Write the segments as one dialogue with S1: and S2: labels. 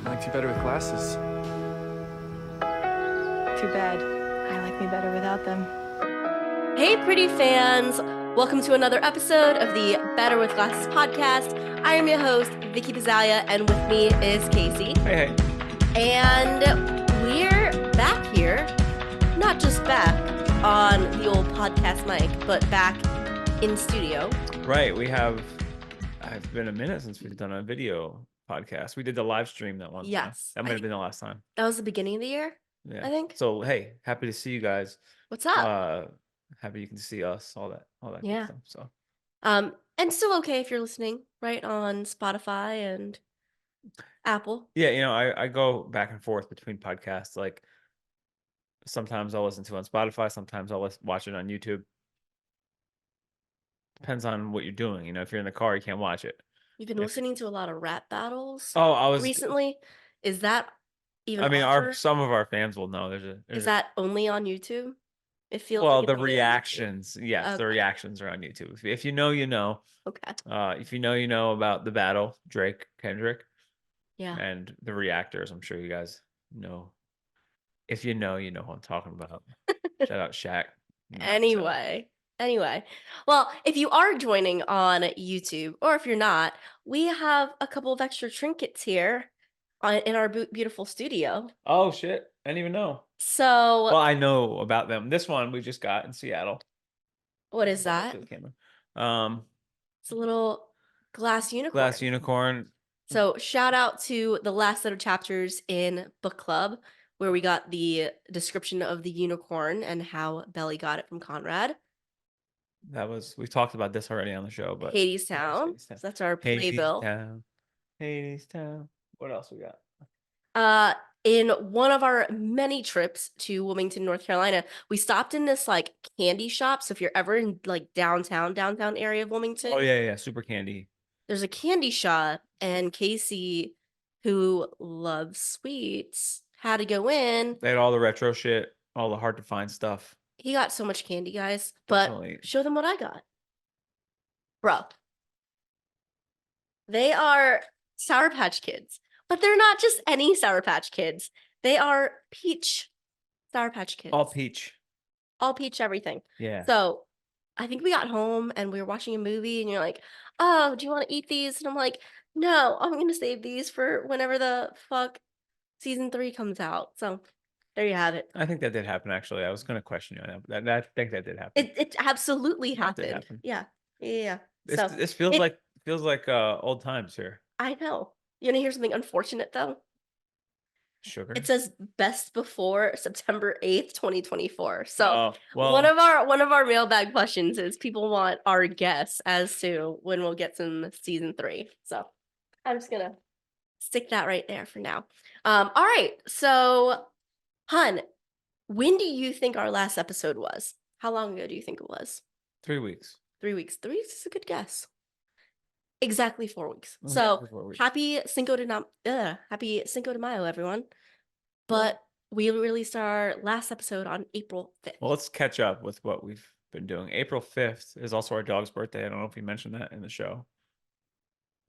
S1: I liked you better with glasses.
S2: Too bad. I like me better without them.
S3: Hey, pretty fans! Welcome to another episode of the Better with Glasses podcast. I am your host, Vicky and with me is Casey.
S1: Hey.
S3: And we're back here, not just back on the old podcast mic, but back in studio.
S1: Right, it's been a minute since we've done a video podcast. We did the live stream that one time.
S3: Yes.
S1: That might have been the last time.
S3: That was the beginning of the year,
S1: Yeah.
S3: I think.
S1: So, hey, happy to see you guys.
S3: What's up?
S1: Happy you can see us, all that
S3: Yeah.
S1: good stuff.
S3: So, and still okay if you're listening, right, on Spotify and Apple.
S1: Yeah, I go back and forth between podcasts. Like, sometimes I'll listen to it on Spotify, sometimes I'll watch it on YouTube. Depends on what you're doing. If you're in the car, you can't watch it.
S3: You've been listening to a lot of rap battles recently. Is that even
S1: some of our fans will know.
S3: Is that only on YouTube? It feels
S1: well,
S3: like
S1: the reactions, yes,
S3: okay.
S1: The reactions are on YouTube. If you know, you know.
S3: Okay.
S1: If you know about the battle, Drake, Kendrick,
S3: yeah,
S1: and the reactors, I'm sure you guys know. If you know who I'm talking about. Shout out Shaq.
S3: Anyway, well, if you are joining on YouTube, or if you're not, we have a couple of extra trinkets here in our beautiful studio.
S1: Oh shit! I didn't even know.
S3: So,
S1: well, I know about them. This one we just got in Seattle.
S3: What is that? It's a little glass unicorn. So shout out to the last set of chapters in book club, where we got the description of the unicorn and how Belly got it from Conrad.
S1: We talked about this already on the show, but
S3: Hadestown. So that's our playbill.
S1: Hadestown. What else we got?
S3: In one of our many trips to Wilmington, North Carolina, we stopped in this like candy shop. So if you're ever in like downtown area of Wilmington.
S1: Oh yeah, Super Candy.
S3: There's a candy shop, and Casey, who loves sweets, had to go in.
S1: They had all the retro shit, all the hard to find stuff.
S3: He got so much candy, guys. But show them what I got. Bro. They are Sour Patch Kids. But they're not just any Sour Patch Kids. They are peach Sour Patch Kids.
S1: All peach.
S3: All peach everything.
S1: Yeah.
S3: So I think we got home and we were watching a movie and you're like, oh, do you want to eat these? And I'm like, no, I'm going to save these for whenever the fuck season 3 comes out. So there you have it.
S1: I think that did happen, actually. I was going to question you on that. I think that did happen.
S3: It absolutely happened. Yeah.
S1: This feels like old times here.
S3: I know. You want to hear something unfortunate, though?
S1: Sugar.
S3: It says best before September 8th, 2024. So one of our mailbag questions is people want our guess as to when we'll get some season 3. So I'm just gonna stick that right there for now. All right. So, hun, when do you think our last episode was? How long ago do you think it was?
S1: 3 weeks.
S3: 3 weeks. 3 weeks is a good guess. Exactly 4 weeks. So happy Cinco de Mayo, everyone. But we released our last episode on April 5th.
S1: Well, let's catch up with what we've been doing. April 5th is also our dog's birthday. I don't know if we mentioned that in the show.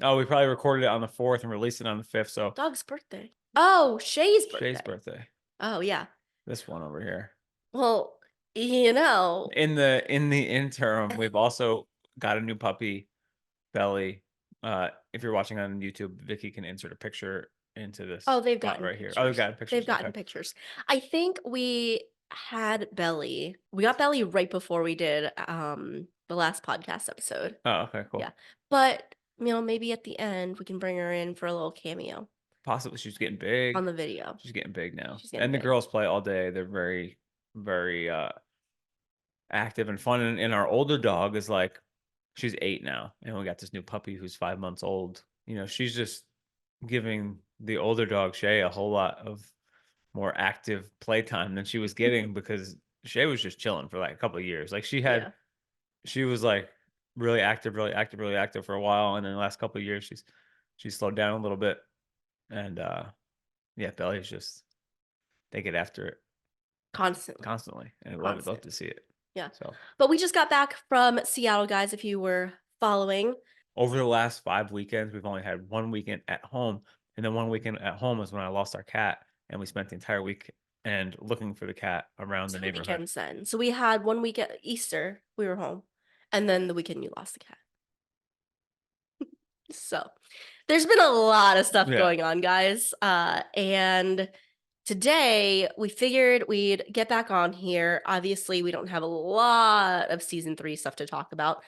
S1: Oh, we probably recorded it on the 4th and released it on the 5th. So
S3: dog's birthday. Oh, Shay's birthday.
S1: Shay's birthday.
S3: Oh, yeah.
S1: This one over here.
S3: Well,
S1: in the interim, we've also got a new puppy, Belly. If you're watching on YouTube, Vicky can insert a picture into this.
S3: Oh, they've gotten
S1: right
S3: pictures.
S1: Here. Oh, they've gotten pictures.
S3: They've gotten pictures. I think we had Belly. We got Belly right before we did the last podcast episode.
S1: Oh, okay, cool.
S3: Yeah, but maybe at the end we can bring her in for a little cameo.
S1: Possibly. She's getting big
S3: on the video.
S1: She's getting big now. The girls play all day. They're very, very active and fun. And our older dog is like, she's 8 now, and we got this new puppy who's 5 months old. She's just giving the older dog Shay a whole lot of more active playtime than she was getting because Shay was just chilling for like a couple of years. Like she was like really active for a while, and then the last couple of years she's slowed down a little bit. And Belly's just, they get after it constantly, and I love to see it.
S3: Yeah. But we just got back from Seattle, guys, if you were following.
S1: Over the last 5 weekends, we've only had one weekend at home. And then one weekend at home was when I lost our cat, and we spent the entire week and looking for the cat around the neighborhood.
S3: Weekends then. So we had 1 week at Easter, we were home, and then the weekend you lost the cat. So there's been a lot of stuff going on, guys. And today we figured we'd get back on here. Obviously, we don't have a lot of season 3 stuff to talk about,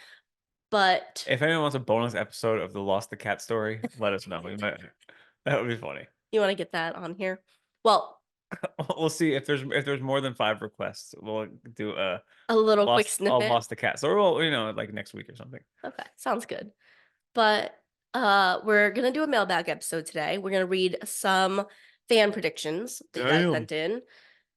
S3: but
S1: if anyone wants a bonus episode of the Lost the Cat story, let us know. That would be funny.
S3: You want to get that on here? Well,
S1: we'll see if there's more than 5 requests. We'll do a
S3: little quick snippet.
S1: Lost the Cat story. Well, like next week or something.
S3: Okay, sounds good. But we're gonna do a mailbag episode today. We're gonna read some fan predictions that you guys sent in.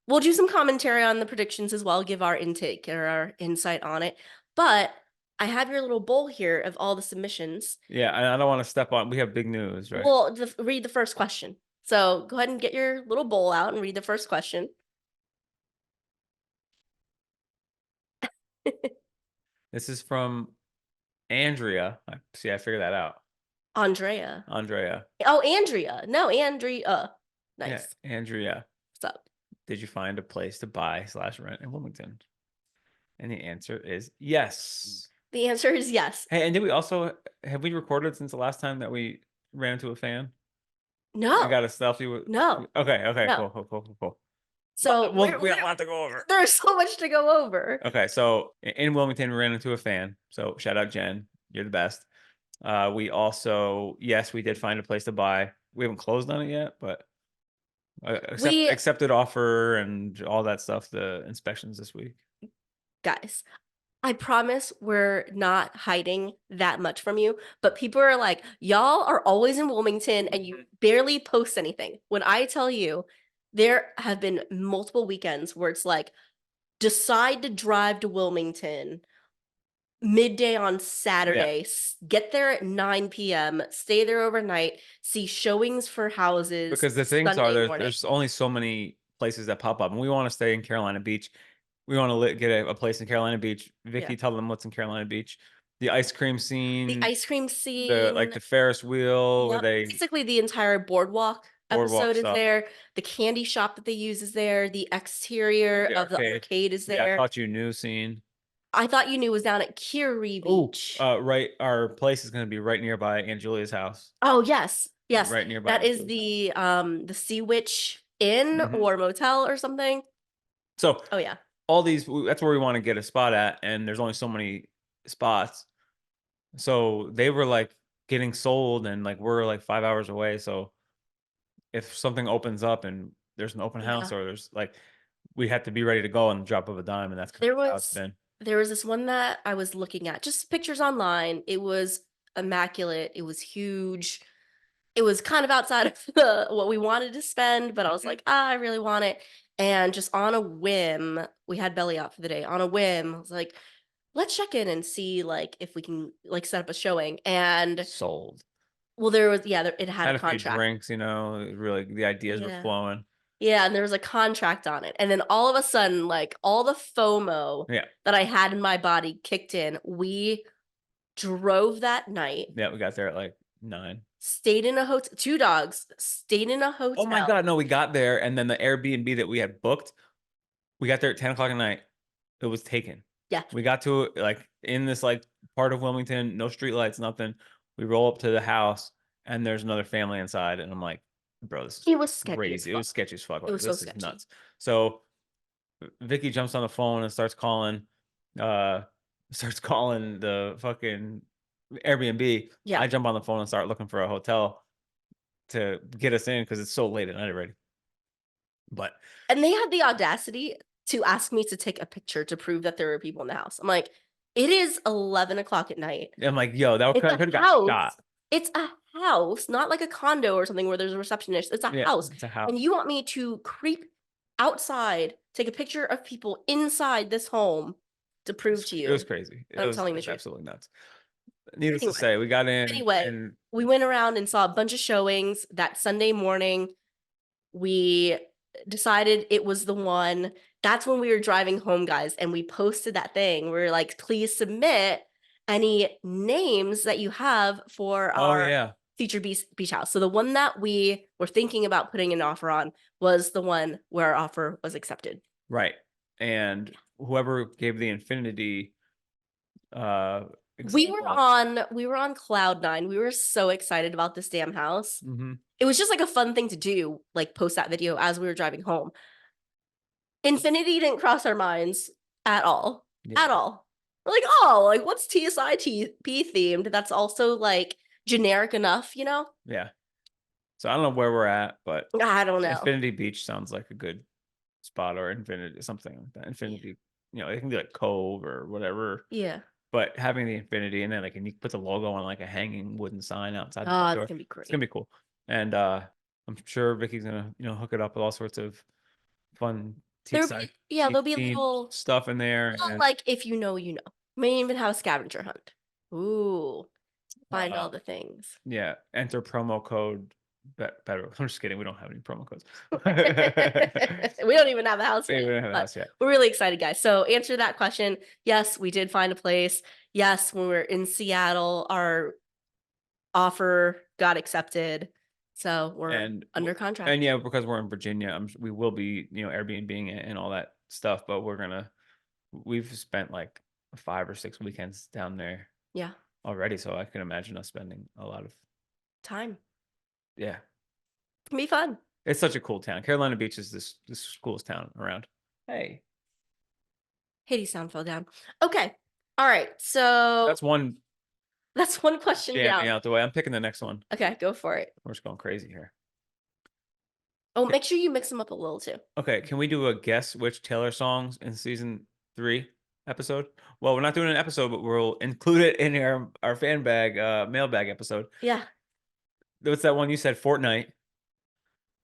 S3: We'll do some commentary on the predictions as well, give our intake or our insight on it. But I have your little bowl here of all the submissions.
S1: Yeah, and I don't want to step on. We have big news, right?
S3: Well, read the first question. So go ahead and get your little bowl out and read the first question.
S1: This is from Andrea. See, I figured that out.
S3: Andrea.
S1: Oh,
S3: Andrea. No, Andrea. Nice.
S1: Yeah, Andrea.
S3: What's up?
S1: Did you find a place to buy/rent in Wilmington? And the answer is yes.
S3: The answer is yes.
S1: Hey, and have we recorded since the last time that we ran into a fan?
S3: No.
S1: I got a selfie with.
S3: No.
S1: Okay.
S3: No.
S1: Cool.
S3: So
S1: we have a lot to go over.
S3: There's so much to go over.
S1: Okay, so in Wilmington, we ran into a fan. So shout out Jen, you're the best. We also, yes, we did find a place to buy. We haven't closed on it yet, but accepted offer and all that stuff. The inspections this week.
S3: Guys, I promise we're not hiding that much from you, but people are like, y'all are always in Wilmington and you barely post anything. When I tell you, there have been multiple weekends where it's like, decide to drive to Wilmington midday on Saturday, get there at 9 p.m., stay there overnight, see showings for houses.
S1: Because the things Sunday are, there's only so many places that pop up, and we want to stay in Carolina Beach. We want to get a place in Carolina Beach. Vicky, tell them what's in Carolina Beach. The ice cream scene. The Ferris wheel. Where they
S3: basically the entire boardwalk episode is there. The candy shop that they use is there. The exterior of the arcade is there.
S1: I thought you knew scene.
S3: I thought you knew was down at Curie Beach.
S1: Right. Our place is going to be right nearby Aunt Julia's house.
S3: Oh, yes. Right
S1: nearby.
S3: That is the Sea Witch Inn or motel or something.
S1: So,
S3: yeah.
S1: All these, that's where we want to get a spot at, and there's only so many spots. So they were like getting sold, and like we're like 5 hours away. So if something opens up and there's an open house, or there's like, we have to be ready to go on the drop of a dime, and that's kind of how it's been.
S3: There was this one that I was looking at, just pictures online. It was immaculate. It was huge. It was kind of outside of what we wanted to spend, but I was like, I really want it. And just on a whim, we had belly out for the day. On a whim, I was like, let's check in and see like if we can like set up a showing. And
S1: sold.
S3: Well, there was it had a contract.
S1: Few drinks, really the ideas were flowing.
S3: Yeah, and there was a contract on it. And then all of a sudden, like all the FOMO that I had in my body kicked in. We drove that night.
S1: Yeah, we got there at like 9.
S3: Stayed in a hotel. 2 dogs. Stayed in a hotel.
S1: Oh my God, no, we got there, and then the Airbnb that we had booked, we got there at 10 o'clock at night. It was taken.
S3: Yeah.
S1: We got to it like in this like part of Wilmington, no streetlights, nothing. We roll up to the house, and there's another family inside, and I'm like, bro, this is crazy. It was sketchy as fuck. It was this is nuts. So Vicky jumps on the phone and starts calling the fucking Airbnb.
S3: Yeah.
S1: I jump on the phone and start looking for a hotel to get us in because it's so late at night already.
S3: And they had the audacity to ask me to take a picture to prove that there were people in the house. I'm like, it is 11 o'clock at night.
S1: I'm like, yo, that could have got shot.
S3: It's a house, not like a condo or something where there's a receptionist. It's a house.
S1: It's a house.
S3: And you want me to creep outside, take a picture of people inside this home to prove to you.
S1: It was crazy.
S3: I'm telling the truth.
S1: Absolutely nuts. Needless to say, we got in.
S3: Anyway, we went around and saw a bunch of showings. That Sunday morning, we decided it was the one. That's when we were driving home, guys, and we posted that thing. We were like, please submit any names that you have for our featured beach house. So the one that we were thinking about putting an offer on was the one where our offer was accepted.
S1: Right. And whoever gave the Infinity
S3: we were on cloud nine. We were so excited about this damn house. It was just like a fun thing to do, like post that video as we were driving home. Infinity didn't cross our minds at all. Yeah. At all. We're like, oh, like what's TSITP themed? That's also like generic enough, you know?
S1: Yeah. So I don't know where we're at, but
S3: I don't know.
S1: Infinity Beach sounds like a good spot, or Infinity, something like that. Infinity, you know, it can be like Cove or whatever.
S3: Yeah.
S1: But having the Infinity, and then like, and you put the logo on like a hanging wooden sign outside the door.
S3: It's gonna be great.
S1: It's gonna be cool. And I'm sure Vicky's gonna, you know, hook it up with all sorts of fun
S3: there'll be little
S1: stuff in there.
S3: And like if you know, you know. May even have a scavenger hunt. Ooh. Find all the things.
S1: Yeah. Enter promo code better. I'm just kidding. We don't have any promo codes.
S3: We don't even have a house yet.
S1: We don't have a house yet.
S3: We're really excited, guys. So answer that question. Yes, we did find a place. Yes, when we were in Seattle, our offer got accepted. So we're under contract.
S1: And yeah, because we're in Virginia, we will be, you know, Airbnb and all that stuff, but we've spent like 5 or 6 weekends down there.
S3: Yeah.
S1: Already, so I can imagine us spending a lot of
S3: time.
S1: Yeah.
S3: It can be fun.
S1: It's such a cool town. Carolina Beach is this coolest town around. Hey.
S3: Haiti sound fell down. Okay. All right. So
S1: that's one
S3: question
S1: down. Out the way. I'm picking the next one.
S3: Okay, go for it.
S1: We're just going crazy here.
S3: Oh, make sure you mix them up a little too.
S1: Okay, can we do a guess which Taylor songs in season 3 episode? Well, we're not doing an episode, but we'll include it in our fan bag mailbag episode.
S3: Yeah.
S1: What's that one you said? Fortnite.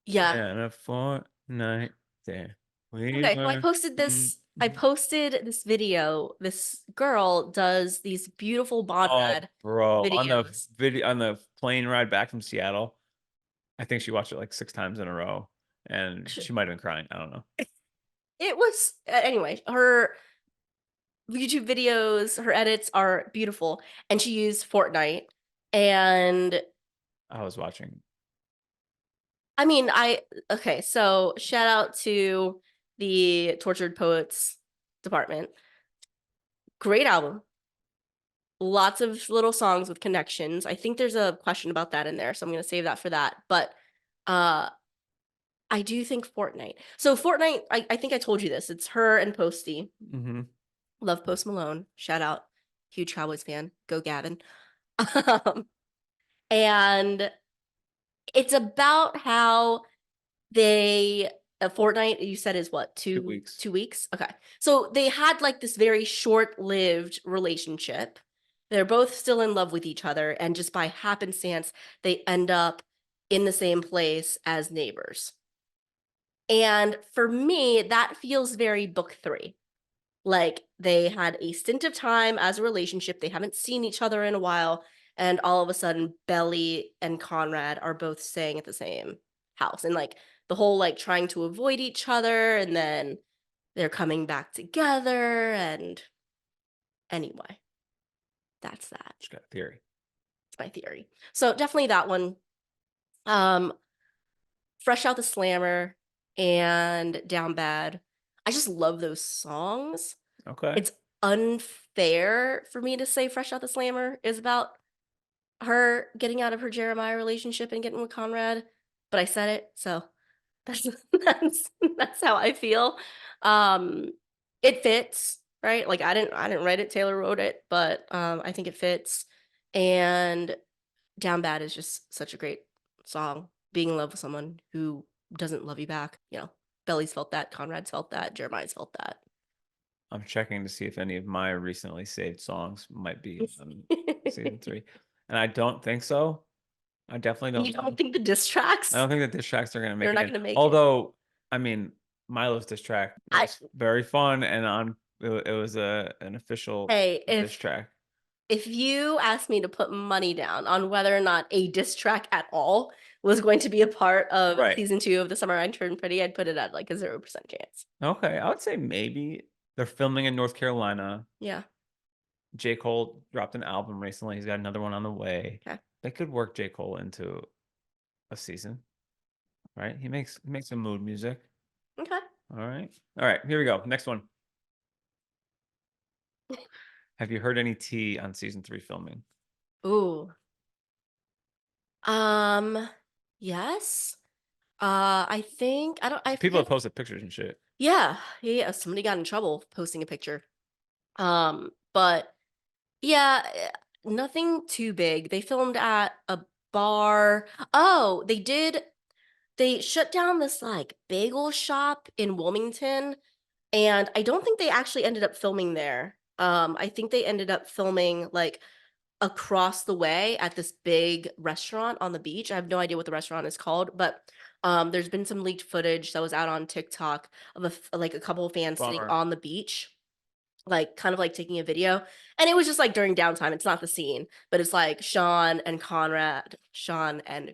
S3: Yeah.
S1: And a fortnight there.
S3: Okay, so I posted this. I posted this video. This girl does these beautiful bond ride videos.
S1: on the plane ride back from Seattle. I think she watched it like 6 times in a row, and she might have been crying. I don't know.
S3: It was anyway. Her YouTube videos, her edits are beautiful, and she used Fortnite. And
S1: I was watching.
S3: I mean, okay. So shout out to the Tortured Poets department. Great album. Lots of little songs with connections. I think there's a question about that in there, so I'm going to save that for that. But I do think Fortnite. So Fortnite, I think I told you this. It's her and Posty. Love Post Malone. Shout out. Huge Cowboys fan. Go Gavin. And it's about how they Fortnite, you said, is what, 2 weeks? 2 weeks. Okay. So they had like this very short-lived relationship. They're both still in love with each other, and just by happenstance, they end up in the same place as neighbors. And for me, that feels very book 3. Like they had a stint of time as a relationship. They haven't seen each other in a while. And all of a sudden, Belly and Conrad are both staying at the same house. And like the whole like trying to avoid each other, and then they're coming back together. And anyway, that's that.
S1: Just got a theory.
S3: It's my theory. So definitely that one. Fresh Out the Slammer and Down Bad. I just love those songs.
S1: Okay.
S3: It's unfair for me to say Fresh Out the Slammer is about her getting out of her Jeremiah relationship and getting with Conrad, but I said it, so that's how I feel. It fits, right? Like I didn't write it, Taylor wrote it, but I think it fits. And Down Bad is just such a great song. Being in love with someone who doesn't love you back, you know. Belly's felt that, Conrad's felt that, Jeremiah's felt that.
S1: I'm checking to see if any of my recently saved songs might be season 3. And I don't think so. I definitely don't.
S3: You don't think the diss tracks?
S1: I don't think the diss tracks are going to make it.
S3: They're not going to make it.
S1: Although, I mean, Milo's diss track was very fun, and it was an official diss track.
S3: If you asked me to put money down on whether or not a diss track at all was going to be a part of season 2 of The Summer I Turned Pretty, I'd put it at like a 0% chance.
S1: Okay, I would say maybe. They're filming in North Carolina.
S3: Yeah.
S1: J. Cole dropped an album recently. He's got another one on the way.
S3: Okay.
S1: They could work J. Cole into a season, right? He makes some mood music.
S3: Okay.
S1: All right. Here we go. Next one. Have you heard any tea on season 3 filming?
S3: Ooh. Yes. I think I don't. I
S1: People have
S3: forget.
S1: posted pictures and shit.
S3: Yeah. Yeah. Somebody got in trouble posting a picture. But yeah, nothing too big. They filmed at a bar. Oh, they did. They shut down this like bagel shop in Wilmington, and I don't think they actually ended up filming there. I think they ended up filming like across the way at this big restaurant on the beach. I have no idea what the restaurant is called, but there's been some leaked footage that was out on TikTok of like a couple of fans sitting
S1: Bummer.
S3: on the beach, like kind of like taking a video. And it was just like during downtime. It's not the scene, but it's like Sean and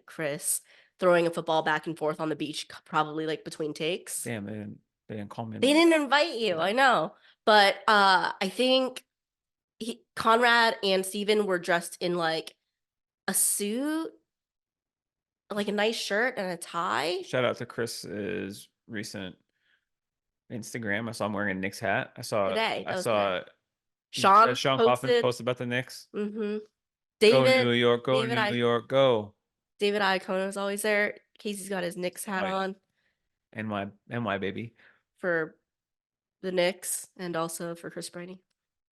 S3: Chris throwing a football back and forth on the beach, probably like between takes.
S1: Damn, they didn't call me.
S3: They didn't invite you, I know. But I think Conrad and Steven were dressed in like a suit, like a nice shirt and a tie.
S1: Shout out to Chris's recent Instagram. I saw him wearing a Knicks hat.
S3: Today.
S1: I saw
S3: Sean
S1: Kaufman
S3: posted.
S1: posted about the Knicks.
S3: Mm-hmm.
S1: Go
S3: David,
S1: New York, go
S3: David,
S1: New York, go.
S3: David Iacono is always there. Casey's got his Knicks hat on
S1: NY baby.
S3: for the Knicks and also for Chris Brady.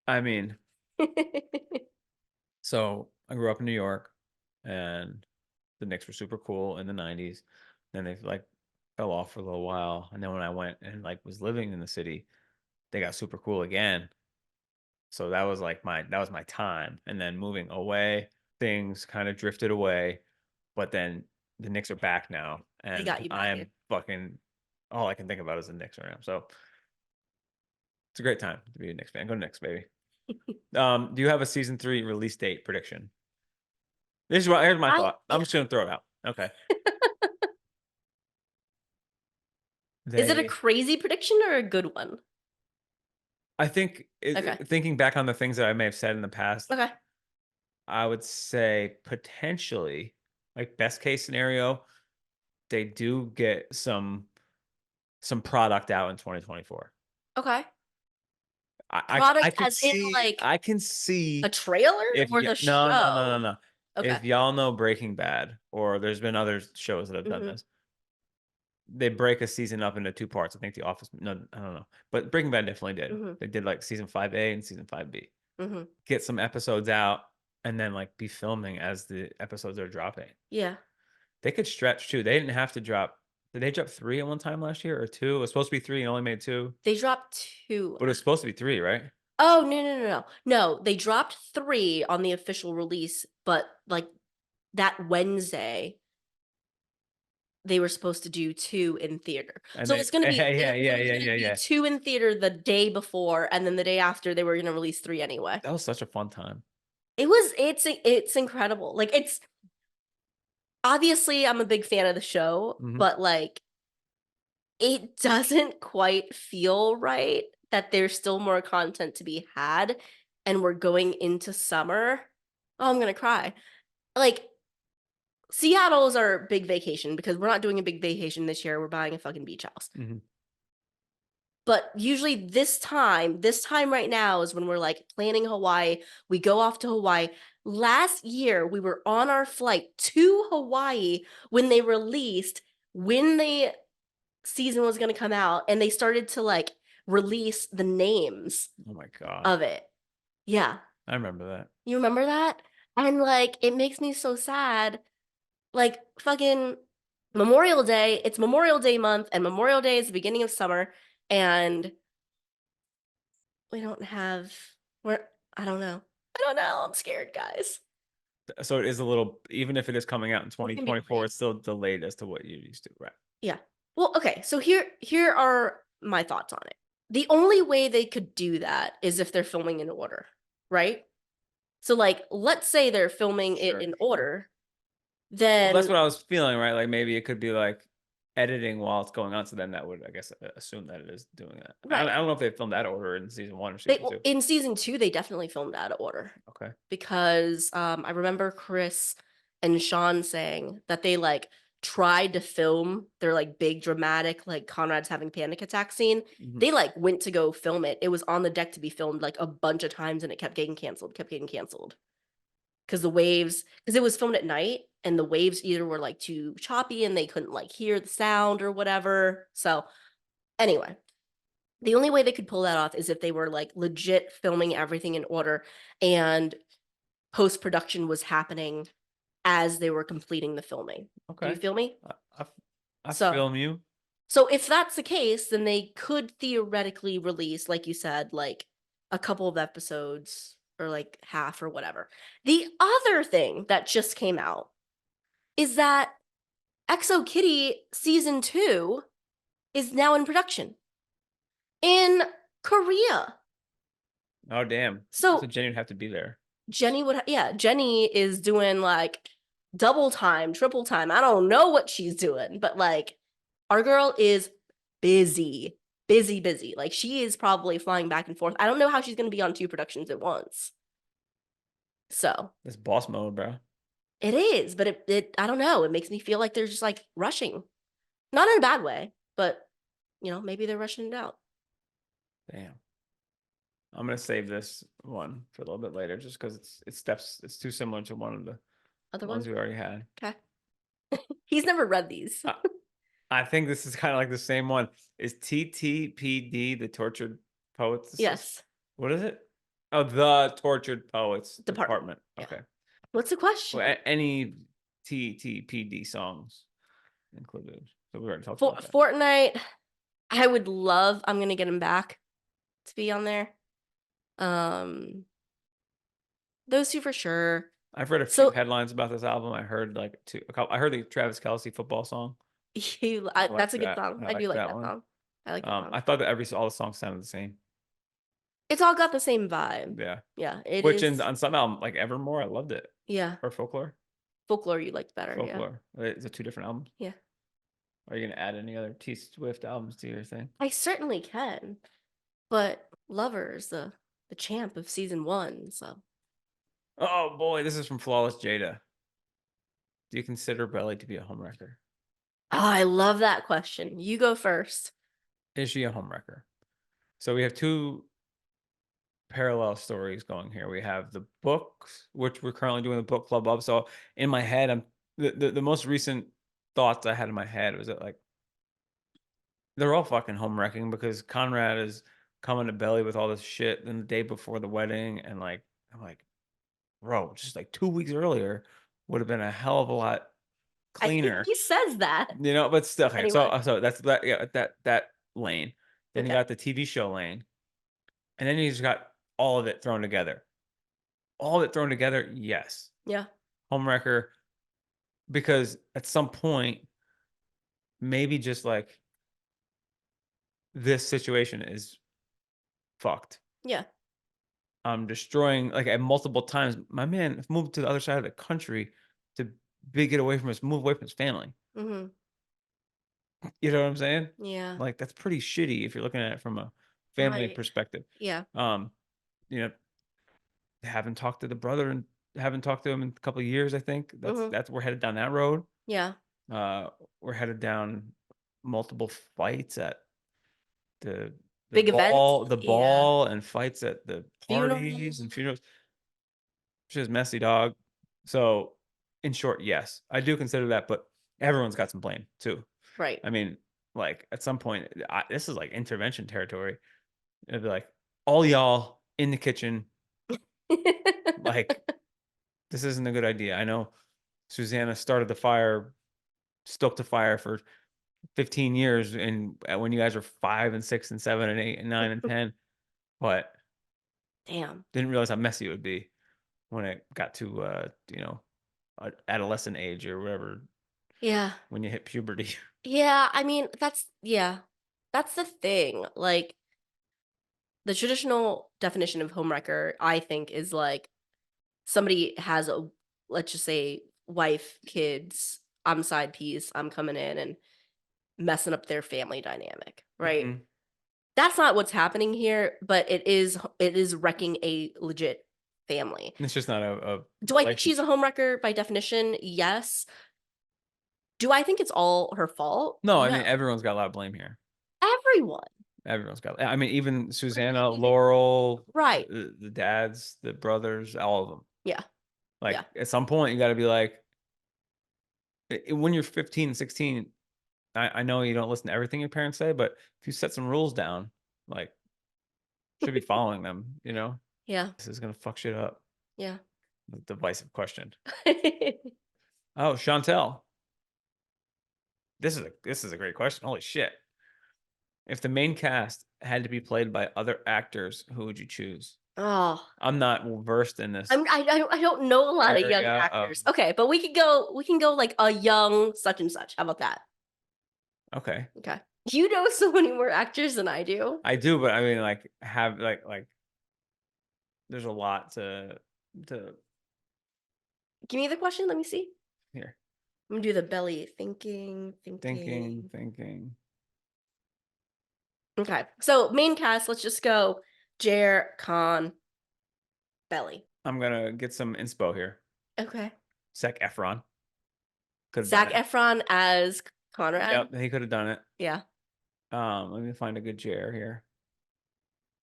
S1: I mean, so I grew up in New York, and the Knicks were super cool in the 90s. Then they like fell off for a little while, and then when I went and like was living in the city, they got super cool again. So that was like my time. And then moving away, things kind of drifted away. But then the Knicks are back now,
S3: They
S1: and
S3: got you back
S1: I am
S3: in.
S1: fucking all I can think about is the Knicks right now. So it's a great time to be a Knicks fan. Go Knicks, baby. Do you have a season 3 release date prediction? Here's my thought. I'm just gonna throw it out. Okay.
S3: Is it a crazy prediction or a good one?
S1: I think thinking back on the things that I may have said in the past,
S3: Okay.
S1: I would say potentially, like best case scenario, they do get some product out in 2024.
S3: Okay.
S1: I
S3: Product
S1: could
S3: as in
S1: see
S3: like
S1: I can see
S3: a trailer
S1: if
S3: or
S1: y
S3: the
S1: no, no, no, no,
S3: show?
S1: no.
S3: Okay.
S1: If y'all know Breaking Bad, or there's been other shows that have done
S3: Mhm.
S1: this, they break a season up into 2 parts. I think The Office, no, I don't know, but Breaking Bad definitely did.
S3: Mhm.
S1: They did like season 5A and season 5B.
S3: Mhm.
S1: Get some episodes out, and then like be filming as the episodes are dropping.
S3: Yeah.
S1: They could stretch too. They didn't have to drop. Did they drop 3 at one time last year, or 2? It was supposed to be 3 and only made 2,
S3: They dropped 2.
S1: but it was supposed to be 3, right?
S3: Oh, no. No, they dropped 3 on the official release, but like that Wednesday they were supposed to do 2 in theater.
S1: And
S3: So
S1: they,
S3: it's gonna be
S1: yeah.
S3: 2 in theater the day before, and then the day after they were gonna release 3 anyway.
S1: That was such a fun time.
S3: It's incredible. Like, it's obviously I'm a big fan of the show, but like it doesn't quite feel right that there's still more content to be had and we're going into summer. Oh, I'm gonna cry. Like, Seattle's our big vacation because we're not doing a big vacation this year. We're buying a fucking beach house. But usually this time right now is when we're like planning Hawaii. We go off to Hawaii. Last year, we were on our flight to Hawaii when they released when the season was going to come out, and they started to like release the names
S1: Oh my God.
S3: of it. Yeah.
S1: I remember that.
S3: You remember that? And like, it makes me so sad. Like, fucking Memorial Day, it's Memorial Day month, and Memorial Day is the beginning of summer, and we don't have, I don't know. I'm scared, guys.
S1: So it is a little, even if it is coming out in 2024, it's still delayed as to what you're used to, right?
S3: Yeah. Well, okay. So here are my thoughts on it. The only way they could do that is if they're filming in order, right? So like, let's say they're filming it in order, then
S1: Well, that's what I was feeling, right? Like maybe it could be like editing while it's going on. So then that would, I guess, assume that it is doing that.
S3: Right.
S1: I don't know if they filmed that order in season 1 or season 2.
S3: In season 2, they definitely filmed out of order.
S1: Okay.
S3: Because I remember Chris and Sean saying that they like tried to film their like big dramatic like Conrad's having panic attack scene.
S1: Mhm.
S3: They like went to go film it. It was on the deck to be filmed like a bunch of times and it kept getting canceled, because the waves, because it was filmed at night and the waves either were like too choppy and they couldn't like hear the sound or whatever. So anyway, the only way they could pull that off is if they were like legit filming everything in order and post production was happening as they were completing the filming. Do you
S1: Okay.
S3: feel me?
S1: I
S3: So-
S1: film you.
S3: So if that's the case, then they could theoretically release, like you said, like a couple of episodes or like half or whatever. The other thing that just came out is that Exo Kitty season 2 is now in production in Korea.
S1: Oh damn.
S3: So
S1: So Jenny would have to be there.
S3: Jenny Jenny is doing like double time, triple time. I don't know what she's doing, but like our girl is busy. Like she is probably flying back and forth. I don't know how she's going to be on 2 productions at once. So
S1: It's boss mode, bro.
S3: it is, but it I don't know. It makes me feel like they're just like rushing, not in a bad way, but maybe they're rushing it out.
S1: Damn. I'm gonna save this one for a little bit later, just because it's too similar to one of the
S3: Other
S1: ones
S3: one?
S1: we already had.
S3: Okay. He's never read these.
S1: I think this is kind of like the same one. Is TTPD the Tortured Poets?
S3: Yes.
S1: What is it? Oh, the Tortured Poets
S3: Department. Yeah.
S1: Okay.
S3: What's the question?
S1: Well, any TTPD songs included. So we already talked about that.
S3: Fortnite, I would love. I'm gonna get him back to be on there. Those 2 for sure.
S1: I've read a few headlines about this album. I heard like I heard the Travis Kelce football song.
S3: That's a good song. I do like that
S1: one.
S3: song. I like that song.
S1: I thought that all the songs sounded the same.
S3: It's all got the same vibe.
S1: Yeah.
S3: Yeah.
S1: Which on some album, like Evermore, I loved it.
S3: Yeah.
S1: Or Folklore.
S3: Folklore you liked better.
S1: Folklore. Yeah. Is it 2 different albums?
S3: Yeah.
S1: Are you gonna add any other T Swift albums to your thing?
S3: I certainly can. But Lover is the champ of season 1, so.
S1: Oh boy, this is from Flawless Jada. Do you consider Belly to be a homewrecker?
S3: Oh, I love that question. You go first.
S1: Is she a homewrecker? So we have 2 parallel stories going here. We have the books, which we're currently doing the book club of. So in my head, I'm the most recent thoughts I had in my head was that like they're all fucking homewrecking because Conrad is coming to Belly with all this shit then the day before the wedding, and like I'm like, bro, just like 2 weeks earlier would have been a hell of a lot cleaner.
S3: I think he says that.
S1: But still, okay,
S3: Anyway.
S1: so that's that. Yeah, that lane. Then you
S3: Okay.
S1: got the TV show lane, and then you just got all of it thrown together. All of it thrown together, yes.
S3: Yeah.
S1: Homewrecker, because at some point, maybe just like this situation is fucked.
S3: Yeah.
S1: I'm destroying like at multiple times. My man moved to the other side of the country to get away from move away from his family.
S3: Mm-hmm.
S1: You know what I'm saying?
S3: Yeah.
S1: Like that's pretty shitty if you're looking at it from a family
S3: Right.
S1: perspective.
S3: Yeah.
S1: Haven't talked to the brother and haven't talked to him in a couple of years. I think that's we're headed down that road.
S3: Yeah.
S1: We're headed down multiple fights at the
S3: big
S1: ball,
S3: events.
S1: the ball, and fights at the parties and funerals. She's messy, dog. So, in short, yes, I do consider that, but everyone's got some blame too.
S3: Right.
S1: I mean, like at some point, this is like intervention territory. It'd be like all y'all in the kitchen. Like, this isn't a good idea. I know Susanna started the fire, stoked the fire for 15 years, and when you guys were 5 and 6 and 7 and 8 and 9 and 10, but
S3: damn,
S1: didn't realize how messy it would be when it got to adolescent age or whatever.
S3: Yeah.
S1: When you hit puberty.
S3: Yeah, I mean, that's the thing. Like, the traditional definition of homewrecker, I think, is like somebody has a, let's just say, wife, kids, I'm side piece, I'm coming in and messing up their family dynamic, right? That's not what's happening here, but it is wrecking a legit family.
S1: It's just not a
S3: Do I think she's a homewrecker by definition? Yes. Do I think it's all her fault?
S1: No, I mean, everyone's got a lot of blame here.
S3: Everyone.
S1: Everyone's got, I mean, even Susanna, Laurel,
S3: right?
S1: The dads, the brothers, all of them.
S3: Yeah.
S1: Like
S3: Yeah.
S1: at some point, you got to be like, when you're 15, 16, I know you don't listen to everything your parents say, but if you set some rules down, like, should be following them, you know?
S3: Yeah.
S1: This is gonna fuck shit up.
S3: Yeah.
S1: The divisive question. Oh, Chantel. This is a great question. Holy shit. If the main cast had to be played by other actors, who would you choose?
S3: Oh,
S1: I'm not versed in this.
S3: I don't know a lot of young
S1: area
S3: actors. Okay, but we can go like a young such and such. How about that?
S1: Okay.
S3: Okay. You know so many more actors than I do.
S1: I do, but I mean, like, have like there's a lot to
S3: Give me the question. Let me see.
S1: here.
S3: I'm gonna do the belly thinking.
S1: Thinking.
S3: Okay, so main cast. Let's just go. Jer, Khan, Belly.
S1: I'm gonna get some inspo here.
S3: Okay.
S1: Zac Efron.
S3: Zac Efron as Conrad.
S1: Yep, he could have done it.
S3: Yeah.
S1: Let me find a good Jer here.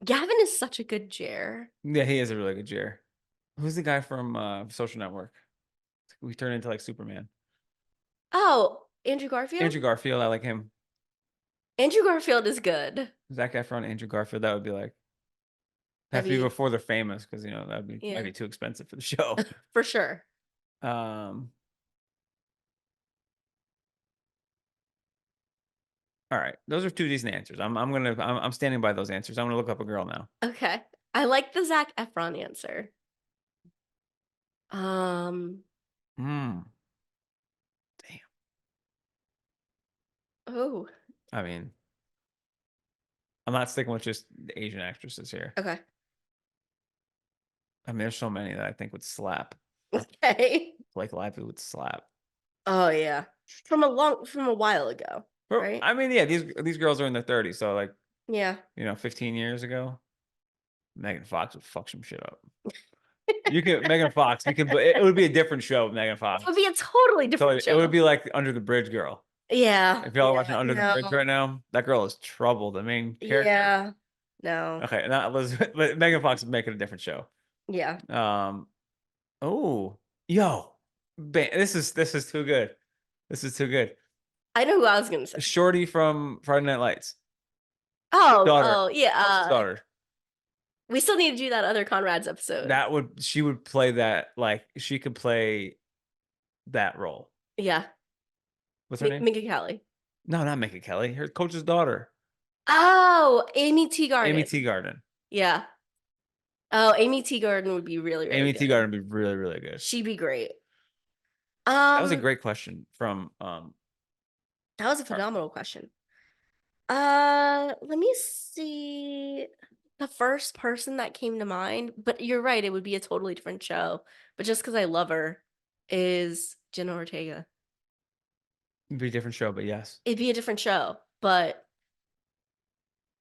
S3: Gavin is such a good Jer.
S1: Yeah, he is a really good Jer. Who's the guy from Social Network? We turned into like Superman.
S3: Oh, Andrew Garfield?
S1: Andrew Garfield, I like him.
S3: Andrew Garfield is good.
S1: Zac Efron, Andrew Garfield, that would be like, have to be before they're famous, because, you know, that would be might be too expensive for the show.
S3: For sure.
S1: All right, those are two decent answers. I'm standing by those answers. I'm gonna look up a girl now.
S3: Okay, I like the Zac Efron answer. Damn. Oh.
S1: I mean, I'm not sticking with just the Asian actresses here.
S3: Okay.
S1: I mean, there's so many that I think would slap.
S3: Okay.
S1: Blake Lively would slap.
S3: Oh yeah, from a while ago. Right?
S1: I mean, yeah, these girls are in their 30s, so like,
S3: yeah,
S1: 15 years ago, Megan Fox would fuck some shit up. You could Megan Fox. It would be a different show with Megan Fox.
S3: It would be a totally different show.
S1: It would be like Under the Bridge girl.
S3: Yeah.
S1: If y'all are watching Under the Bridge right now, that girl is trouble. The main character.
S3: Yeah. No.
S1: Okay, not Elizabeth, but Megan Fox would make it a different show.
S3: Yeah.
S1: Oh, yo, this is too good. This is too good.
S3: I know who I was gonna say.
S1: Shorty from Friday Night Lights.
S3: Oh, yeah.
S1: Daughter.
S3: We still need to do that other Conrad's episode.
S1: She would play that, like, she could play that role.
S3: Yeah.
S1: What's her name?
S3: Minka Kelly.
S1: No, not Minka Kelly. Her coach's daughter.
S3: Oh, Amy Teagarden.
S1: Amy Teagarden.
S3: Yeah. Oh, Amy Teagarden would be really, really good.
S1: Teagarden would be really, really good.
S3: She'd be great.
S1: That was a great question from
S3: that was a phenomenal question. Let me see. The first person that came to mind, but you're right, it would be a totally different show. But just because I love her, is Jenna Ortega.
S1: It'd be a different show, but yes.
S3: It'd be a different show, but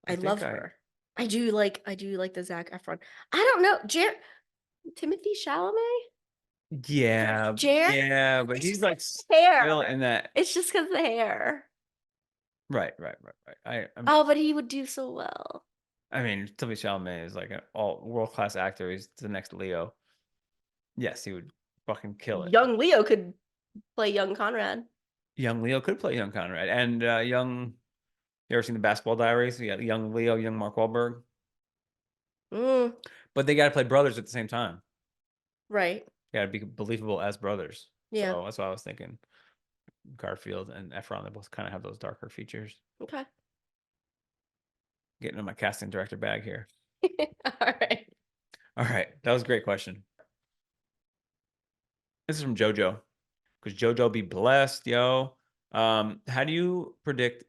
S3: I love her. I do like the Zac Efron. I don't know. Timothy Chalamet?
S1: Yeah. Yeah, but he's like
S3: hair
S1: in that.
S3: It's just because the hair.
S1: Right.
S3: But he would do so well.
S1: I mean, Timothy Chalamet is like an all world-class actor. He's the next Leo. Yes, he would fucking kill it.
S3: Young Leo could play young Conrad.
S1: Young Leo could play young Conrad. And young, you ever seen the Basketball Diaries? Yeah, young Leo, young Mark Wahlberg. But they got to play brothers at the same time.
S3: Right.
S1: Got to be believable as brothers.
S3: Yeah.
S1: So that's what I was thinking. Garfield and Efron, they both kind of have those darker features.
S3: Okay.
S1: Getting in my casting director bag here.
S3: All right.
S1: That was a great question. This is from JoJo. Because JoJo be blessed, yo. How do you predict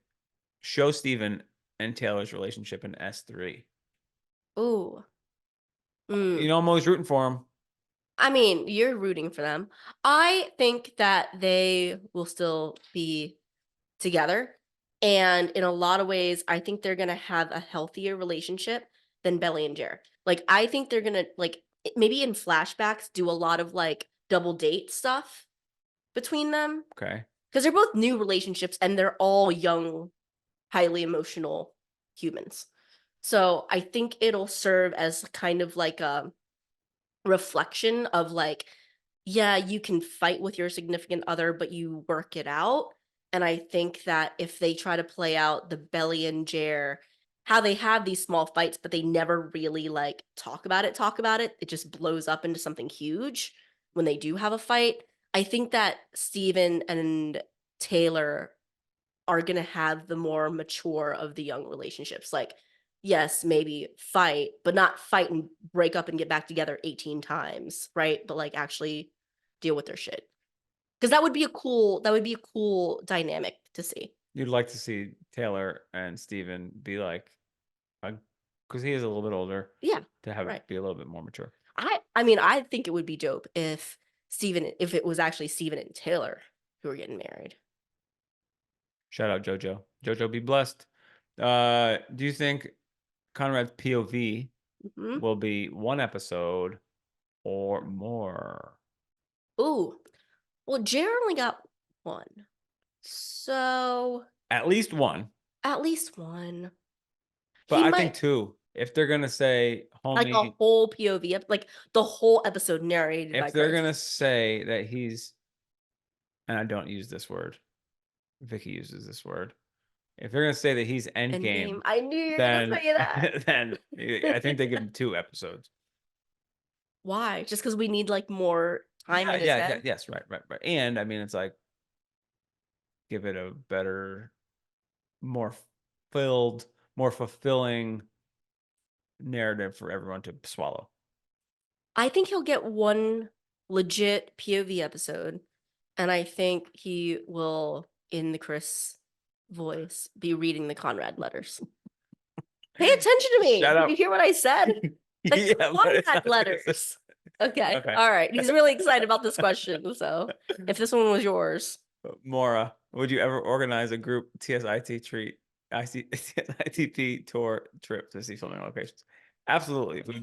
S1: Show Steven and Taylor's relationship in S3?
S3: Ooh.
S1: You know, I'm always rooting for them.
S3: I mean, you're rooting for them. I think that they will still be together. And in a lot of ways, I think they're going to have a healthier relationship than Belly and Jer. Like, I think they're going to, like, maybe in flashbacks, do a lot of like double date stuff between them.
S1: Okay.
S3: Because they're both new relationships and they're all young, highly emotional humans. So I think it'll serve as kind of like a reflection of like, yeah, you can fight with your significant other, but you work it out. And I think that if they try to play out the Belly and Jer, how they have these small fights, but they never really like talk about it, it just blows up into something huge when they do have a fight. I think that Steven and Taylor are going to have the more mature of the young relationships. Like, yes, maybe fight, but not fight and break up and get back together 18 times, right? But like actually deal with their shit. Because that would be a cool dynamic to see.
S1: You'd like to see Taylor and Steven be like, because he is a little bit older.
S3: Yeah.
S1: To have
S3: right.
S1: it be a little bit more mature.
S3: I mean, I think it would be dope if it was actually Steven and Taylor who were getting married.
S1: Shout out JoJo. JoJo, be blessed. Do you think Conrad's POV will be one episode or more?
S3: Ooh. Well, Jer only got one. So
S1: At least one.
S3: At least one.
S1: But I think two. If they're gonna say homie,
S3: like a whole POV, like the whole episode narrated by
S1: if they're
S3: Chris.
S1: gonna say that he's, and I don't use this word, Vicky uses this word. If they're gonna say that he's endgame,
S3: I knew you were
S1: then,
S3: gonna say that.
S1: then I think they give him 2 episodes.
S3: Why? Just because we need like more time in his head?
S1: Yes, right. And I mean, it's like give it a better, more filled, more fulfilling narrative for everyone to swallow.
S3: I think he'll get one legit POV episode, and I think he will, in the Chris voice, be reading the Conrad letters. Pay attention to me.
S1: Shut up.
S3: Did you hear what I said? The Conrad letters. Okay. All right. He's really excited about this question. So if this one was yours.
S1: Maura, would you ever organize a group TSITP tour trip to see filming locations? Absolutely.
S3: 1000%.
S1: We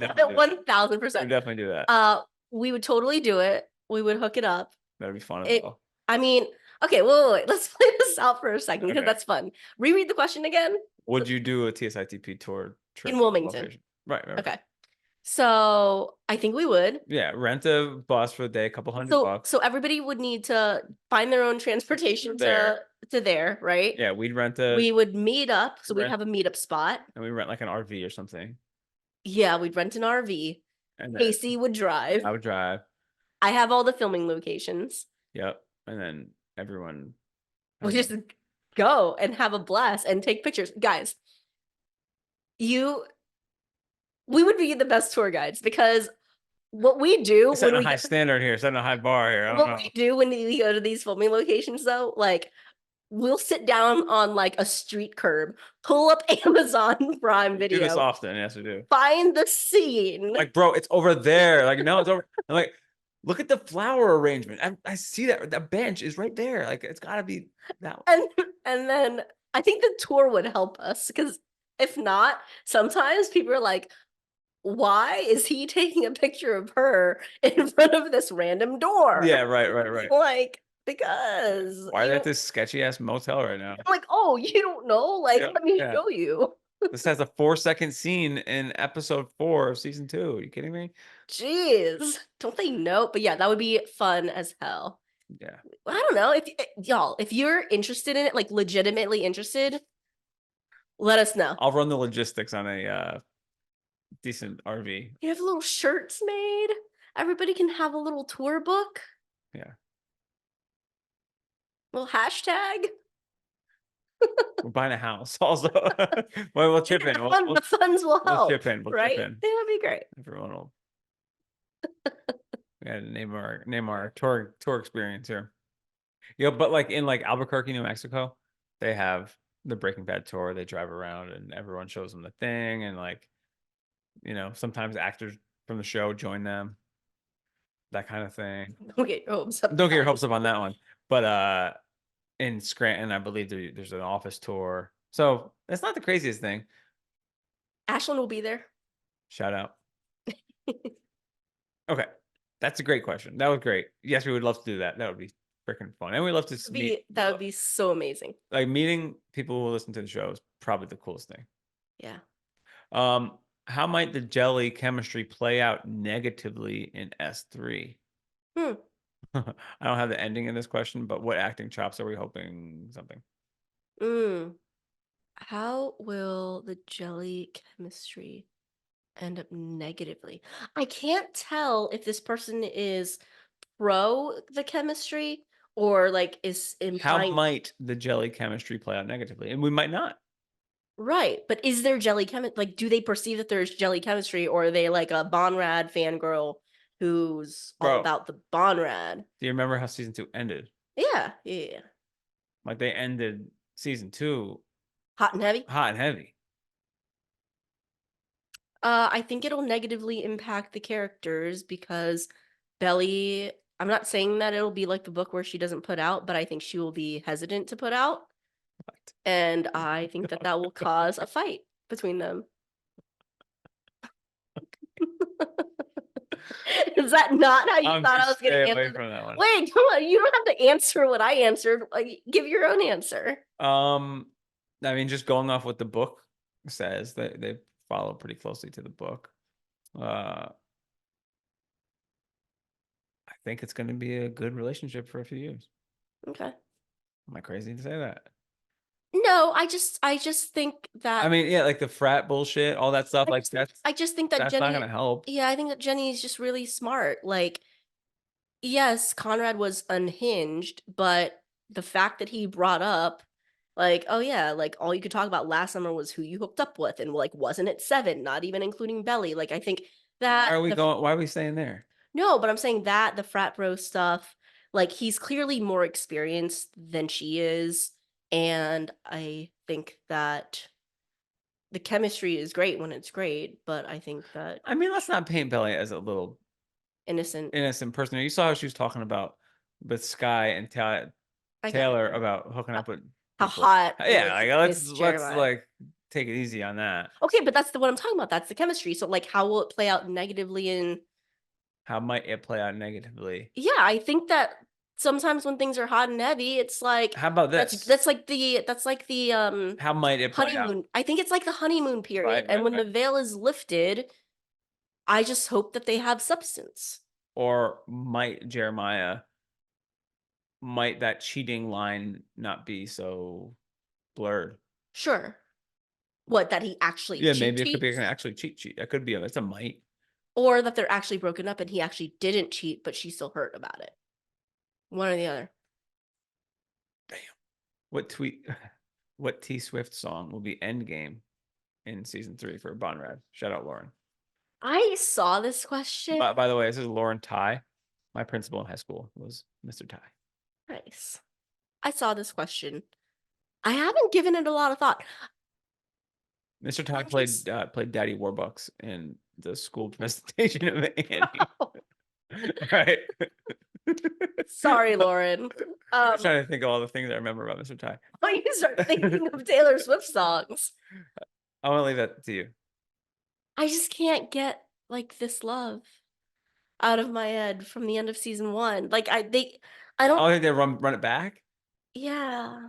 S1: definitely do that.
S3: We would totally do it. We would hook it up.
S1: That'd be fun as well.
S3: I mean, okay, wait. Let's play this out for a second because that's fun. Reread the question again.
S1: Would you do a TSITP tour trip
S3: in Wilmington?
S1: Right.
S3: Okay. So I think we would.
S1: Yeah, rent a bus for the day, a couple $100.
S3: So everybody would need to find their own transportation to there, right?
S1: Yeah, we
S3: would meet up. So we'd have a meetup spot.
S1: And we rent like an RV or something.
S3: Yeah, we'd rent an RV. And Casey would drive.
S1: I would drive.
S3: I have all the filming locations.
S1: Yep. And then everyone
S3: would just go and have a blast and take pictures. Guys, we would be the best tour guides because what we do
S1: setting a high standard here, setting a high bar here.
S3: What we do when we go to these filming locations though, like we'll sit down on like a street curb, pull up Amazon Prime Video.
S1: Do this often, yes we do.
S3: Find the scene.
S1: Like, bro, it's over there. Like, no, it's over. I'm like, look at the flower arrangement. I see that bench is right there. Like, it's gotta be that
S3: one. And then I think the tour would help us because if not, sometimes people are like, why is he taking a picture of her in front of this random door?
S1: Yeah, right.
S3: Like, because
S1: why are they at this sketchy ass motel right now?
S3: I'm like, oh, you don't know? Like, let me show you.
S1: This has a 4-second scene in episode 4 of season 2. Are you kidding me?
S3: Jeez, don't they know? But yeah, that would be fun as hell.
S1: Yeah.
S3: I don't know if you're interested in it, like legitimately interested, let us know.
S1: I'll run the logistics on a decent RV.
S3: You have little shirts made. Everybody can have a little tour book.
S1: Yeah.
S3: Little hashtag.
S1: We're buying a house also. Well, we'll chip in.
S3: The funds will help.
S1: We'll chip in.
S3: Right? That would be great.
S1: Everyone will. We gotta name our tour experience here. Yeah, but like in like Albuquerque, New Mexico, they have the Breaking Bad tour. They drive around and everyone shows them the thing, and like, you know, sometimes actors from the show join them. That kind of thing.
S3: Don't get your hopes up.
S1: Don't get your hopes up on that one. But in Scranton, I believe there's an office tour. So that's not the craziest thing.
S3: Ashlyn will be there.
S1: Shout out. Okay. That's a great question. That was great. Yes, we would love to do that. That would be freaking fun. And we'd love to meet.
S3: That would be so amazing.
S1: Like meeting people who listen to the show is probably the coolest thing.
S3: Yeah.
S1: How might the jelly chemistry play out negatively in S3? I don't have the ending in this question, but what acting chops are we hoping something?
S3: How will the jelly chemistry end up negatively? I can't tell if this person is pro the chemistry or like is
S1: How
S3: implying.
S1: might the jelly chemistry play out negatively? And we might not.
S3: Right, but is there jelly like do they perceive that there's jelly chemistry, or are they like a Bonrad fangirl who's all
S1: Bro,
S3: about the Bonrad?
S1: do you remember how season 2 ended?
S3: Yeah.
S1: Like they ended season 2
S3: Hot and heavy.
S1: hot and heavy.
S3: I think it'll negatively impact the characters because Belly, I'm not saying that it'll be like the book where she doesn't put out, but I think she will be hesitant to put out.
S1: What?
S3: And I think that will cause a fight between them. Is that not how you thought I was going to answer
S1: from that one?
S3: Wait, come on. You don't have to answer what I answered. Like, give your own answer.
S1: I mean, just going off what the book says, they follow pretty closely to the book. I think it's going to be a good relationship for a few years.
S3: Okay.
S1: Am I crazy to say that?
S3: No, I just think that.
S1: I mean, yeah, like the frat bullshit, all that stuff.
S3: I just think that
S1: that's
S3: Jenny,
S1: not going to help.
S3: Yeah, I think that Jenny is just really smart. Like, yes, Conrad was unhinged, but the fact that he brought up, like, oh yeah, like all you could talk about last summer was who you hooked up with, and like, wasn't it 7? Not even including Belly. Like, I think that.
S1: Why are we staying there?
S3: No, but I'm saying that the frat bro stuff, like he's clearly more experienced than she is, and I think that the chemistry is great when it's great, but I think that.
S1: I mean, let's not paint Belly as a little
S3: innocent
S1: person. You saw how she was talking about with Sky and Taylor about hooking up with
S3: how
S1: people.
S3: hot.
S1: Yeah, like let's like take it easy on that.
S3: Okay, but that's what I'm talking about. That's the chemistry. So like, how will it play out negatively in?
S1: How might it play out negatively?
S3: Yeah, I think that sometimes when things are hot and heavy, it's like,
S1: how about this?
S3: That's like the
S1: how might it play
S3: honeymoon?
S1: out?
S3: I think it's like the honeymoon period,
S1: Right,
S3: and when the veil is lifted, I just hope that they have substance.
S1: Or might that cheating line not be so blurred?
S3: Sure. What, that he actually
S1: maybe it could be an actually cheat. That could be that's a might.
S3: Or that they're actually broken up and he actually didn't cheat, but she's still hurt about it. One or the other.
S1: Damn. What T Swift song will be Endgame in season 3 for Bonrad? Shout out Lauren.
S3: I saw this question.
S1: By the way, this is Lauren Ty. My principal in high school was Mr. Ty.
S3: Nice. I saw this question. I haven't given it a lot of thought.
S1: Mr. Ty played Daddy Warbucks in the school presentation of Annie. Wow. Right.
S3: Sorry, Lauren.
S1: I'm trying to think of all the things I remember about Mr. Ty.
S3: Why you start thinking of Taylor Swift songs?
S1: I want to leave that to you.
S3: I just can't get like this love out of my head from the end of season 1. Like I don't.
S1: Oh, think they run it back?
S3: Yeah.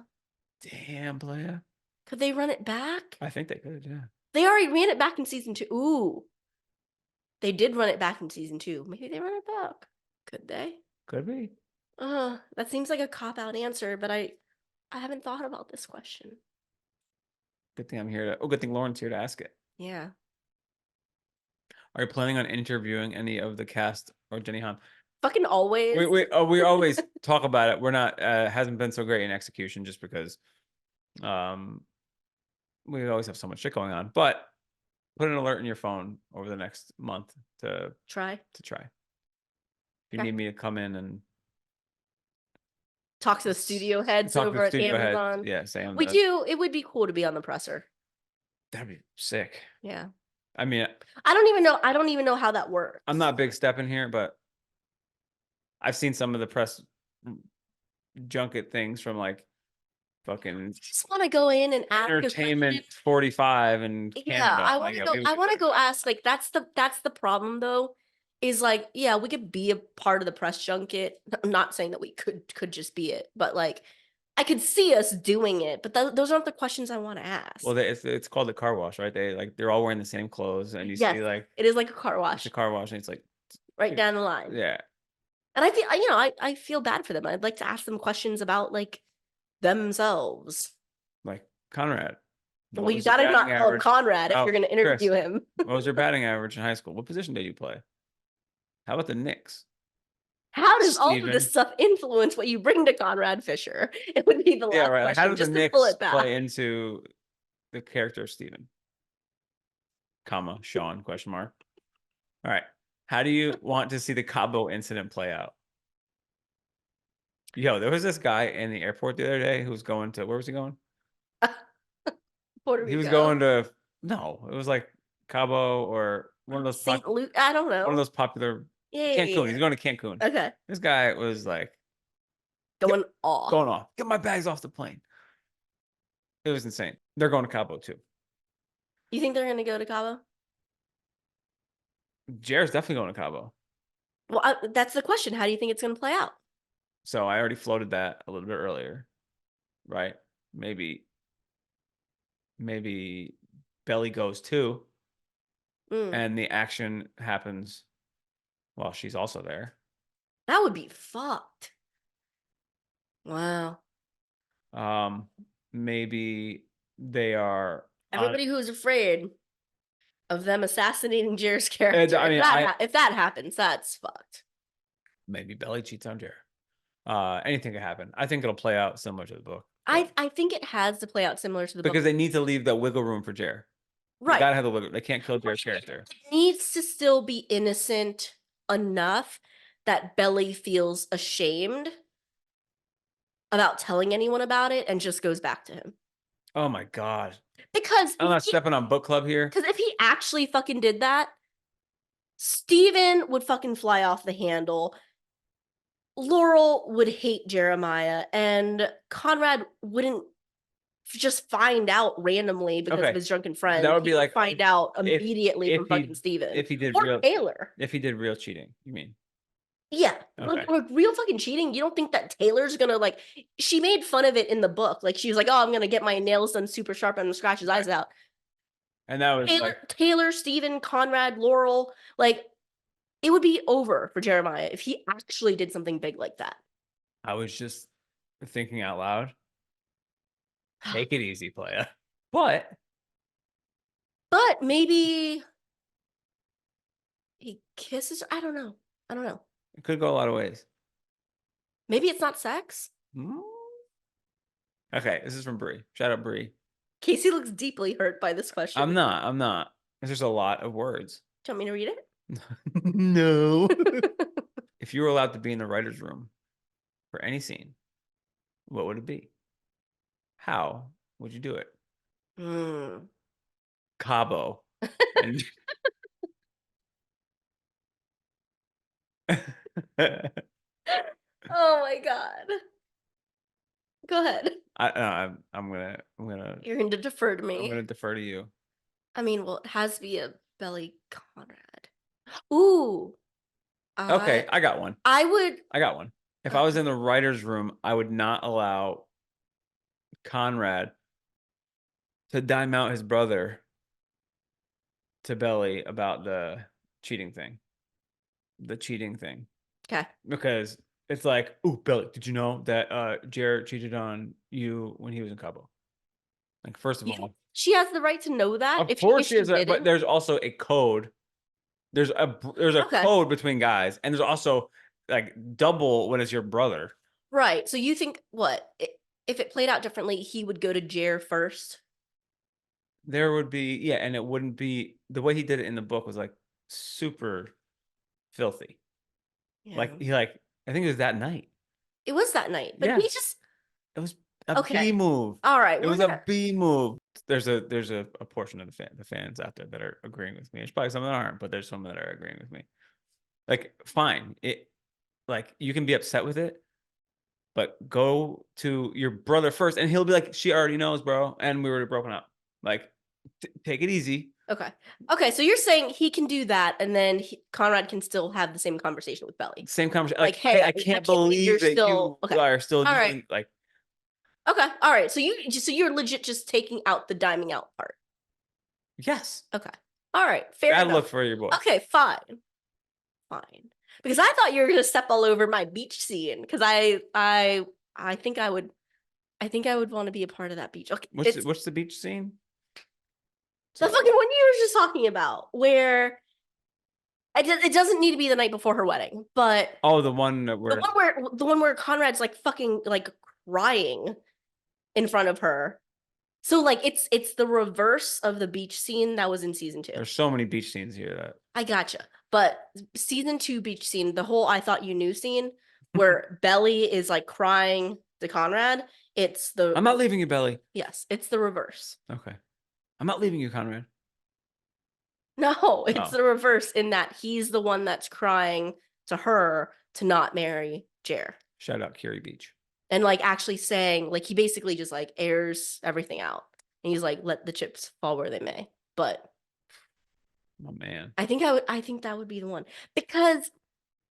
S1: Damn, playa.
S3: Could they run it back?
S1: I think they could, yeah.
S3: They already ran it back in season 2. Ooh. They did run it back in season 2. Maybe they run it back. Could they?
S1: Could be.
S3: That seems like a cop-out answer, but I haven't thought about this question.
S1: Good thing I'm here good thing Lauren's here to ask it.
S3: Yeah.
S1: Are you planning on interviewing any of the cast or Jenny Han?
S3: Fucking always.
S1: We always talk about it. We're not hasn't been so great in execution just because we always have so much shit going on. But put an alert in your phone over the next month to try. If you need me to come in and
S3: talk to the studio heads over at Amazon.
S1: Yeah, Sam.
S3: We do. It would be cool to be on the presser.
S1: That'd be sick.
S3: Yeah.
S1: I mean,
S3: I don't even know how that works.
S1: I'm not big stepping here, but I've seen some of the press junket things from like fucking.
S3: I just want to go in and ask
S1: Entertainment 45 and
S3: yeah, I want to go. I want to go ask. Like that's the problem though, is like, yeah, we could be a part of the press junket. I'm not saying that we could just be it, but like I could see us doing it, but those aren't the questions I want to ask.
S1: Well, it's called the car wash, right? They're all wearing the same clothes, and you
S3: Yes,
S1: see like
S3: it is like a car
S1: it's
S3: wash
S1: a car wash, and it's like
S3: right down the line.
S1: yeah,
S3: And I feel, I feel bad for them. I'd like to ask them questions about like themselves.
S1: like Conrad.
S3: Well,
S1: What
S3: you
S1: was your
S3: gotta not
S1: batting
S3: call him
S1: average?
S3: Conrad if
S1: Oh,
S3: you're gonna interview
S1: Chris,
S3: him.
S1: what was your batting average in high school? What position did you play? How about the Knicks?
S3: How does all of this
S1: Steven.
S3: stuff influence what you bring to Conrad Fisher? It would be the
S1: Yeah,
S3: last
S1: right. Like, how
S3: question,
S1: did the
S3: just to pull
S1: Knicks
S3: it back.
S1: play into the character of Steven? Comma, Sean, question mark. All right. How do you want to see the Cabo incident play out? Yo, there was this guy in the airport the other day who was going to, where was he going?
S3: Puerto
S1: He was
S3: Rico.
S1: going to, no, it was like Cabo or one of those,
S3: St. Luke. I don't know.
S1: one of those popular,
S3: Yeah,
S1: Cancun. He's going to Cancun.
S3: Okay.
S1: This guy was like,
S3: Going off.
S1: going off. Get my bags off the plane. It was insane. They're going to Cabo too.
S3: You think they're gonna go to Cabo?
S1: Jared's definitely going to Cabo.
S3: Well, that's the question. How do you think it's gonna play out?
S1: So I already floated that a little bit earlier, right? Maybe Belly goes too, and the action happens while she's also there.
S3: That would be fucked. Wow.
S1: Maybe they are
S3: Everybody who's afraid of them assassinating Jer's character.
S1: I mean,
S3: if that happens, that's fucked.
S1: Maybe Belly cheats on Jer. Anything could happen. I think it'll play out similar to the book.
S3: I think it has to play out similar to the book
S1: because they need to leave the wiggle room for Jer.
S3: Right.
S1: They gotta have the wiggle. They can't kill Jer's character.
S3: It needs to still be innocent enough that Belly feels ashamed about telling anyone about it and just goes back to him.
S1: Oh my god.
S3: Because
S1: I'm not stepping on book club here.
S3: Because if he actually fucking did that, Steven would fucking fly off the handle. Laurel would hate Jeremiah, and Conrad wouldn't just find out randomly because of his drunken friend.
S1: That would be like
S3: find out immediately from fucking Steven.
S1: If he did
S3: or Taylor.
S1: If he did real cheating, you mean?
S3: Yeah.
S1: Okay.
S3: Like real fucking cheating. You don't think that Taylor's gonna like she made fun of it in the book. Like she was like, oh, I'm gonna get my nails done super sharp and scratch his eyes out.
S1: And that was
S3: Taylor, Steven, Conrad, Laurel, like it would be over for Jeremiah if he actually did something big like that.
S1: I was just thinking out loud. Take it easy, playa. But
S3: maybe he kisses. I don't know.
S1: It could go a lot of ways.
S3: Maybe it's not sex.
S1: Okay, this is from Bree. Shout out Bree.
S3: Casey looks deeply hurt by this question.
S1: I'm not. There's just a lot of words.
S3: Do you want me to read it?
S1: No. If you were allowed to be in the writer's room for any scene, what would it be? How would you do it? Cabo.
S3: Oh my god. Go ahead.
S1: I'm gonna.
S3: You're gonna defer to me.
S1: I'm gonna defer to you.
S3: I mean, well, it has to be a Belly Conrad. Ooh.
S1: Okay, I got one.
S3: I
S1: got one. If I was in the writer's room, I would not allow Conrad to dime out his brother to Belly about the cheating thing.
S3: Okay.
S1: Because it's like, ooh, Belly, did you know that Jared cheated on you when he was in Cabo? Like, first of all,
S3: she has the right to know that.
S1: Of course she has, but there's also a code. There's a code between guys, and there's also like double when it's your brother.
S3: Right. So you think what if it played out differently? He would go to Jer first.
S1: There would be and it wouldn't be the way he did it in the book was like super filthy. Yeah. Like I think it was that night.
S3: It was that night, but he just
S1: it was a B move.
S3: All right,
S1: it was a B move. There's a portion of the fans out there that are agreeing with me. There's probably some that aren't, but there's some that are agreeing with me. Like, fine, like you can be upset with it, but go to your brother first, and he'll be like, "She already knows, bro," and we were broken up. Like, take it easy.
S3: Okay. So you're saying he can do that, and then Conrad can still have the same conversation with Belly.
S1: Same conversation.
S3: Like,
S1: Hey, I can't believe
S3: you're
S1: that
S3: still
S1: you are still
S3: All
S1: doing
S3: right.
S1: like.
S3: Okay. All right. So you're legit just taking out the diming out part.
S1: Yes.
S3: Okay. All right. Fair
S1: Bad
S3: enough.
S1: look for your boy.
S3: Okay. Fine. Because I thought you were gonna step all over my beach scene. Because I think I would. I think I would want to be a part of that beach. Okay.
S1: What's the beach scene?
S3: The fucking one you were just talking about, where it doesn't need to be the night before her wedding, but
S1: the one
S3: where Conrad's like fucking like crying in front of her. So like it's the reverse of the beach scene that was in season 2.
S1: There's so many beach scenes here that
S3: I gotcha. But season 2 beach scene, the whole I thought you knew scene where Belly is like crying to Conrad,
S1: I'm not leaving you, Belly.
S3: Yes, it's the reverse.
S1: Okay. I'm not leaving you, Conrad.
S3: No, it's the reverse in that he's the one that's crying to her to not marry Jer.
S1: Shout out Curie Beach.
S3: And like actually saying, like he basically just like airs everything out. And he's like, let the chips fall where they may. But
S1: oh man.
S3: I think that would be the one. Because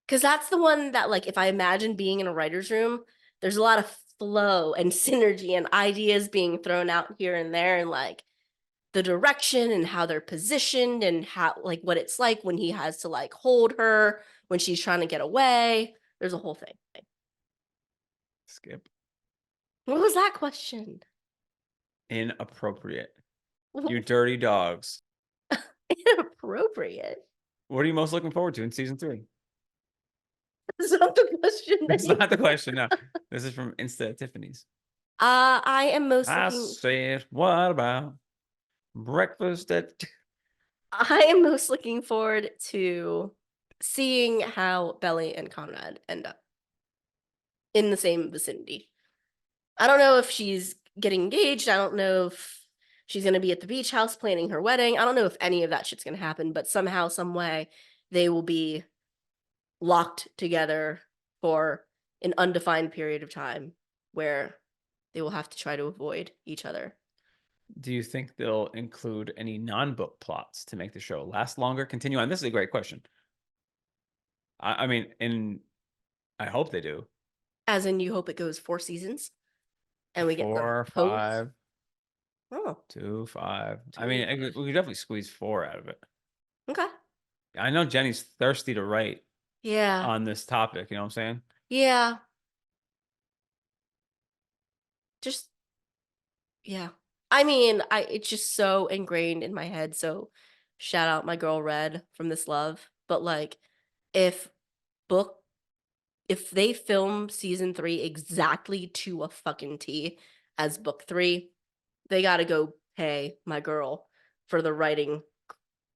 S3: that's the one that like if I imagine being in a writer's room, there's a lot of flow and synergy and ideas being thrown out here and there, and like the direction and how they're positioned and how like what it's like when he has to like hold her when she's trying to get away. There's a whole thing.
S1: Skip.
S3: What was that question?
S1: Inappropriate. You dirty dogs.
S3: Inappropriate.
S1: What are you most looking forward to in season 3?
S3: That's not the question.
S1: That's not the question. No, this is from Insta at Tiffany's.
S3: I am most.
S1: I said, what about breakfast at?
S3: I am most looking forward to seeing how Belly and Conrad end up in the same vicinity. I don't know if she's getting engaged. I don't know if she's going to be at the beach house planning her wedding. I don't know if any of that shit's going to happen, but somehow, some way, they will be locked together for an undefined period of time where they will have to try to avoid each other.
S1: Do you think they'll include any non-book plots to make the show last longer, continue on? This is a great question. I mean, I hope they do.
S3: As in, you hope it goes 4 seasons, and we get
S1: 4, 5.
S3: Oh,
S1: 2, 5. I mean, we could definitely squeeze 4 out of it.
S3: Okay.
S1: I know Jenny's thirsty to write.
S3: Yeah.
S1: On this topic, you know what I'm saying?
S3: Yeah. Just, yeah. I mean, it's just so ingrained in my head. So, shout out my girl Red from This Love. But like, if they film season 3 exactly to a fucking T as book 3, they got to go pay my girl for the writing,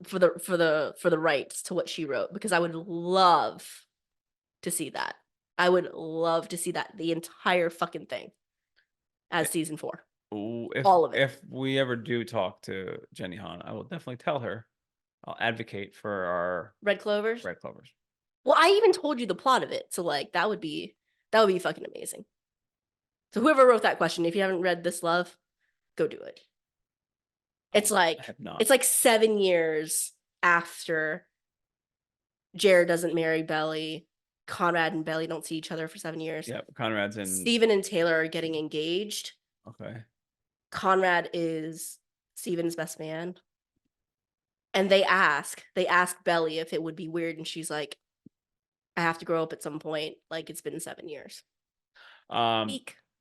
S3: for the rights to what she wrote, because I would love to see that. I would love to see that, the entire fucking thing, as season 4.
S1: Ooh,
S3: all of it.
S1: If we ever do talk to Jenny Han, I will definitely tell her. I'll advocate for our
S3: Red Clovers.
S1: Red Clovers.
S3: Well, I even told you the plot of it, so like that would be fucking amazing. So whoever wrote that question, if you haven't read This Love, go do it. It's like 7 years after Jared doesn't marry Belly. Conrad and Belly don't see each other for 7 years.
S1: Yep, Conrad's in.
S3: Steven and Taylor are getting engaged.
S1: Okay.
S3: Conrad is Steven's best man. And they ask Belly if it would be weird, and she's like, I have to grow up at some point. Like, it's been 7 years.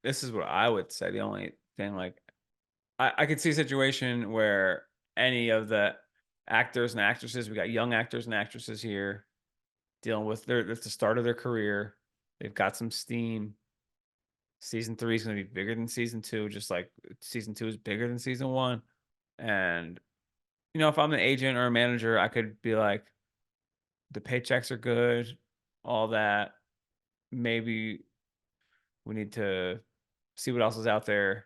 S1: This is what I would say. The only thing, like, I could see a situation where any of the actors and actresses, we got young actors and actresses here dealing with it's the start of their career. They've got some steam. Season 3 is going to be bigger than season 2, just like season 2 is bigger than season 1. And, you know, if I'm an agent or a manager, I could be like, the paychecks are good, all that. Maybe we need to see what else is out there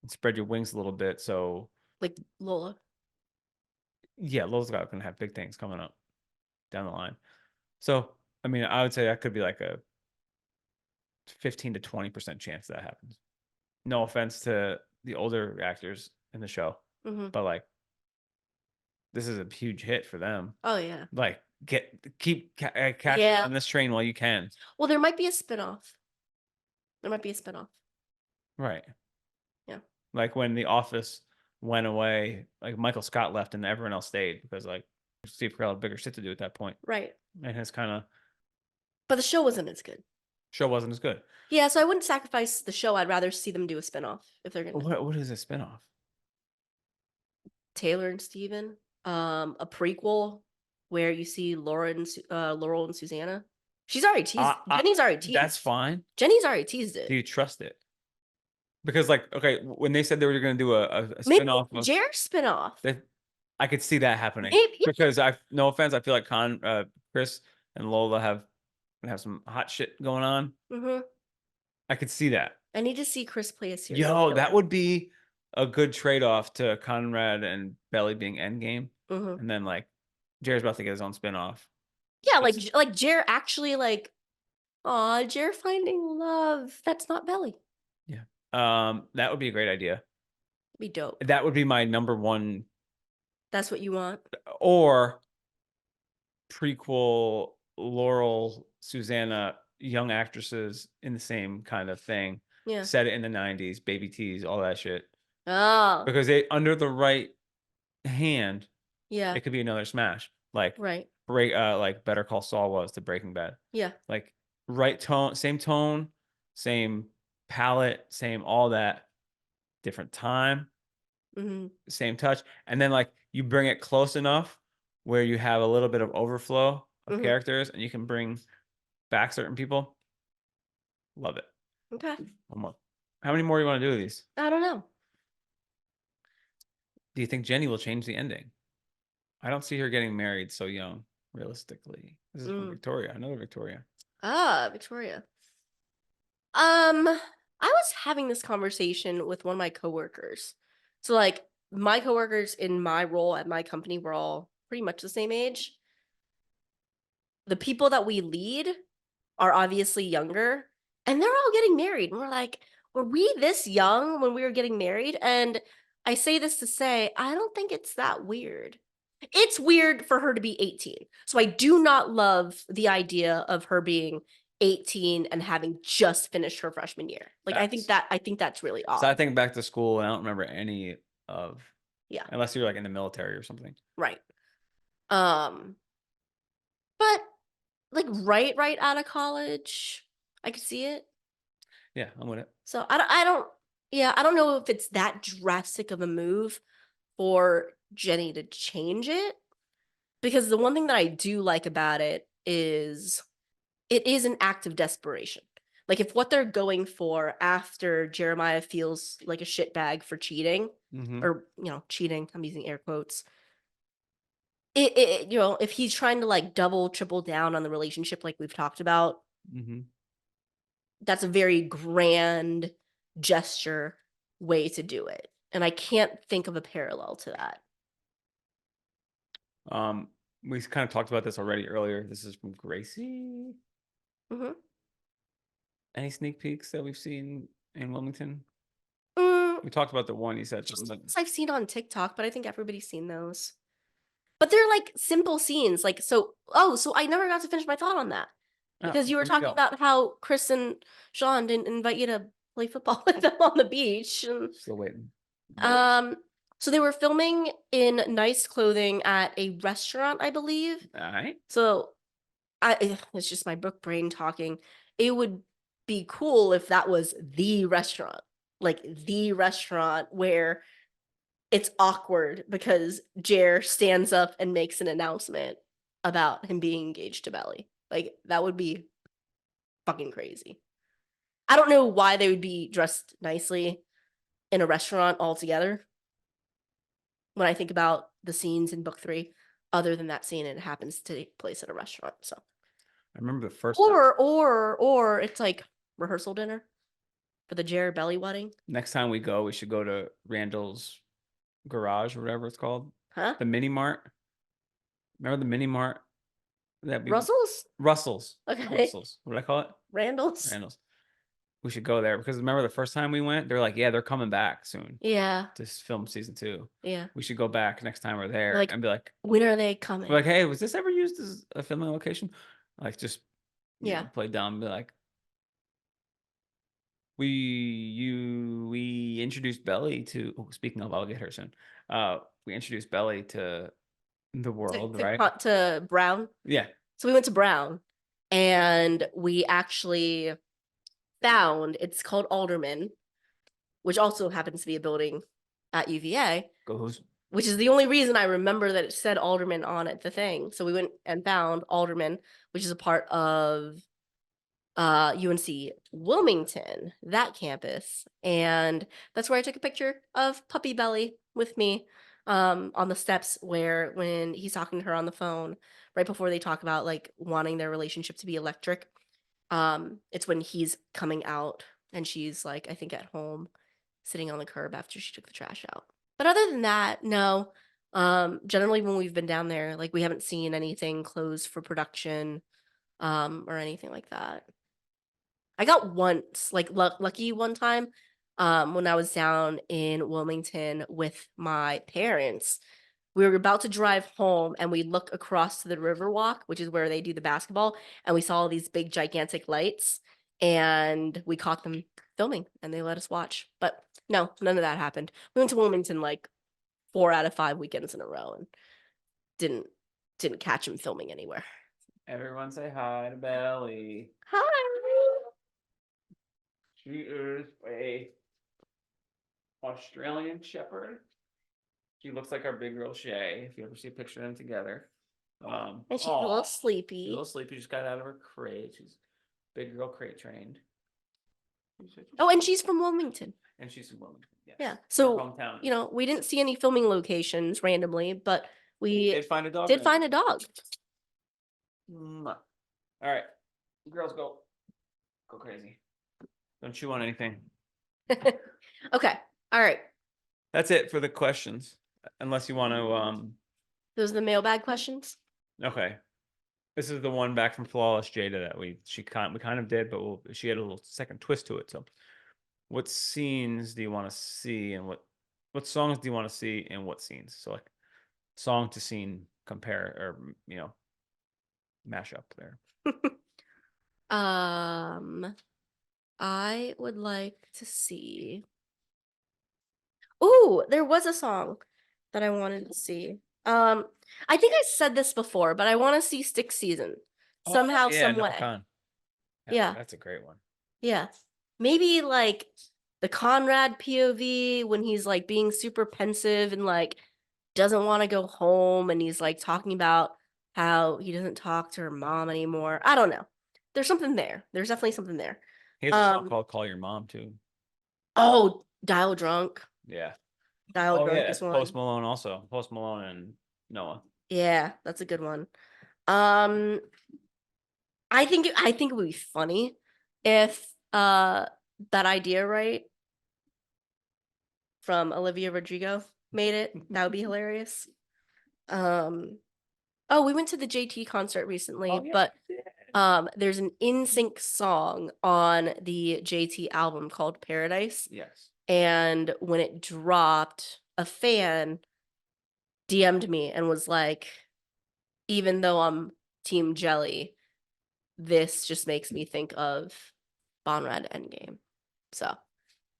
S1: and spread your wings a little bit. So,
S3: like Lola.
S1: Yeah, Lola's going to have big things coming up down the line. So, I mean, I would say that could be like a 15 to 20% chance that happens. No offense to the older actors in the show, but like this is a huge hit for them.
S3: Oh yeah.
S1: Like, keep catching
S3: Yeah.
S1: on this train while you can.
S3: Well, there might be a spinoff. There might be a spinoff.
S1: Right.
S3: Yeah.
S1: Like when The Office went away, like Michael Scott left and everyone else stayed because like Steve Carell had bigger shit to do at that point.
S3: Right.
S1: And his kind of
S3: But the show wasn't as good.
S1: show wasn't as good.
S3: Yeah, so I wouldn't sacrifice the show. I'd rather see them do a spinoff if they're gonna.
S1: What is a spinoff?
S3: Taylor and Steven. A prequel where you see Laurel and Susanna. She's already teased. Jenny's already teased.
S1: That's fine.
S3: Jenny's already teased it.
S1: Do you trust it? Because like, okay, when they said they were going to do a
S3: Maybe
S1: spinoff,
S3: Jer spinoff.
S1: I could see that happening.
S3: Maybe.
S1: Because no offense, I feel like Chris and Lola have some hot shit going on.
S3: Mm-hmm.
S1: I could see that.
S3: I need to see Chris play a serial killer.
S1: That would be a good trade-off to Conrad and Belly being endgame.
S3: Mm-hmm.
S1: And then like Jer's about to get his own spinoff.
S3: Yeah, like Jer actually like, aw, Jer finding love. That's not Belly.
S1: Yeah. That would be a great idea.
S3: Be dope.
S1: That would be my number one.
S3: That's what you want.
S1: Or prequel Laurel, Susanna, young actresses in the same kind of thing.
S3: Yeah.
S1: Set it in the 90s, baby tees, all that shit.
S3: Oh.
S1: Because they under the right hand,
S3: yeah,
S1: it could be another smash. Like
S3: right.
S1: Like Better Call Saul was to Breaking Bad.
S3: Yeah.
S1: Like right tone, same palette, same all that, different time, same touch. And then like you bring it close enough where you have a little bit of overflow of characters and you can bring back certain people. Love it.
S3: Okay.
S1: One more. How many more do you want to do of these?
S3: I don't know.
S1: Do you think Jenny will change the ending? I don't see her getting married so young, realistically. This is from Victoria, another Victoria.
S3: Ah, Victoria. I was having this conversation with one of my coworkers. So like my coworkers in my role at my company were all pretty much the same age. The people that we lead are obviously younger, and they're all getting married. And we're like, were we this young when we were getting married? And I say this to say, I don't think it's that weird. It's weird for her to be 18. So I do not love the idea of her being 18 and having just finished her freshman year. Like I think that's really odd.
S1: So I think back to school and I don't remember any of unless you're like in the military or something.
S3: Right. But like right out of college, I could see it.
S1: Yeah, I'm with it.
S3: So I don't know if it's that drastic of a move for Jenny to change it, because the one thing that I do like about it is an act of desperation. Like if what they're going for after Jeremiah feels like a shitbag for cheating, or cheating, I'm using air quotes. If he's trying to like double, triple down on the relationship, like we've talked about, that's a very grand gesture way to do it. And I can't think of a parallel to that.
S1: We kind of talked about this already earlier. This is from Gracie. Any sneak peeks that we've seen in Wilmington? We talked about the one you said.
S3: I've seen on TikTok, but I think everybody's seen those. But they're like simple scenes. Like, so I never got to finish my thought on that. Because you were talking about how Chris and Sean didn't invite you to play football with them on the beach.
S1: Still waiting.
S3: So they were filming in nice clothing at a restaurant, I believe.
S1: All right.
S3: So it's just my book brain talking. It would be cool if that was the restaurant. Like the restaurant where it's awkward because Jer stands up and makes an announcement about him being engaged to Belly. Like, that would be fucking crazy. I don't know why they would be dressed nicely in a restaurant altogether when I think about the scenes in book 3, other than that scene, and it happens to take place at a restaurant. So
S1: I remember the first
S3: or it's like rehearsal dinner for the Jer Belly wedding.
S1: Next time we go, we should go to Randall's garage or whatever it's called.
S3: Huh?
S1: The mini mart. Remember the mini mart?
S3: Russell's?
S1: Russell's.
S3: Okay.
S1: Russell's. What did I call it?
S3: Randall's.
S1: we should go there because remember the first time we went, they're like, yeah, they're coming back soon
S3: Yeah.
S1: to film season 2.
S3: Yeah.
S1: We should go back next time we're there
S3: Like,
S1: and be like,
S3: when are they coming?
S1: we're like, hey, was this ever used as a filming location? Like, just you
S3: Yeah.
S1: know, play dumb, be like, we introduced Belly to. Oh, speaking of, I'll get her soon. We introduced Belly to the world, right?
S3: To Brown.
S1: Yeah.
S3: So we went to Brown, and we actually found, it's called Alderman, which also happens to be a building at UVA.
S1: Go Who's.
S3: Which is the only reason I remember that it said Alderman on it, the thing. So we went and found Alderman, which is a part of UNC Wilmington, that campus. And that's where I took a picture of Puppy Belly with me on the steps where when he's talking to her on the phone, right before they talk about like wanting their relationship to be electric. It's when he's coming out and she's like, I think at home, sitting on the curb after she took the trash out. But other than that, no. Generally when we've been down there, like we haven't seen anything closed for production or anything like that. I got once, like lucky one time, when I was down in Wilmington with my parents. We were about to drive home and we look across to the Riverwalk, which is where they do the basketball, and we saw all these big gigantic lights and we caught them filming and they let us watch. But no, none of that happened. We went to Wilmington like 4 out of 5 weekends in a row and didn't catch him filming anywhere.
S1: Everyone say hi to Belly.
S3: Hi.
S1: She is a Australian Shepherd. She looks like our big girl Shay. If you ever see a picture of them together.
S3: And she's a little sleepy.
S1: She's a little sleepy. Just got out of her crate. She's big girl crate trained.
S3: Oh, and she's from Wilmington.
S1: And she's from Wilmington. Yes.
S3: Yeah. So
S1: hometown.
S3: you know, we didn't see any filming locations randomly, but we
S1: did find a dog.
S3: Did find a dog.
S1: All right, girls, go crazy. Don't chew on anything.
S3: Okay. All right.
S1: That's it for the questions. Unless you want to
S3: Those are the mailbag questions.
S1: Okay. This is the one back from Flawless Jada that we kind of did, but she had a little second twist to it. So, what scenes do you want to see, and what songs do you want to see, and what scenes? So, like, song to scene compare, or mash up there.
S3: I would like to see. Ooh, there was a song that I wanted to see. I think I said this before, but I want to see Stick Season somehow, some way. Yeah,
S1: that's a great one.
S3: Yeah, maybe like the Conrad POV when he's like being super pensive and like doesn't want to go home, and he's like talking about how he doesn't talk to her mom anymore. I don't know. There's something there. There's definitely something there.
S1: He has a song called "Call Your Mom" too.
S3: Oh, Dial Drunk.
S1: Yeah.
S3: Dial Drunk is one.
S1: Post Malone also. Post Malone and Noah.
S3: Yeah, that's a good one. I think it would be funny if That Idea Right from Olivia Rodrigo made it. That would be hilarious. Oh, we went to the JT concert recently, but there's an NSYNC song on the JT album called Paradise.
S1: Yes.
S3: And when it dropped, a fan DM'd me and was like, even though I'm Team Jelly, this just makes me think of Bonrad Endgame. So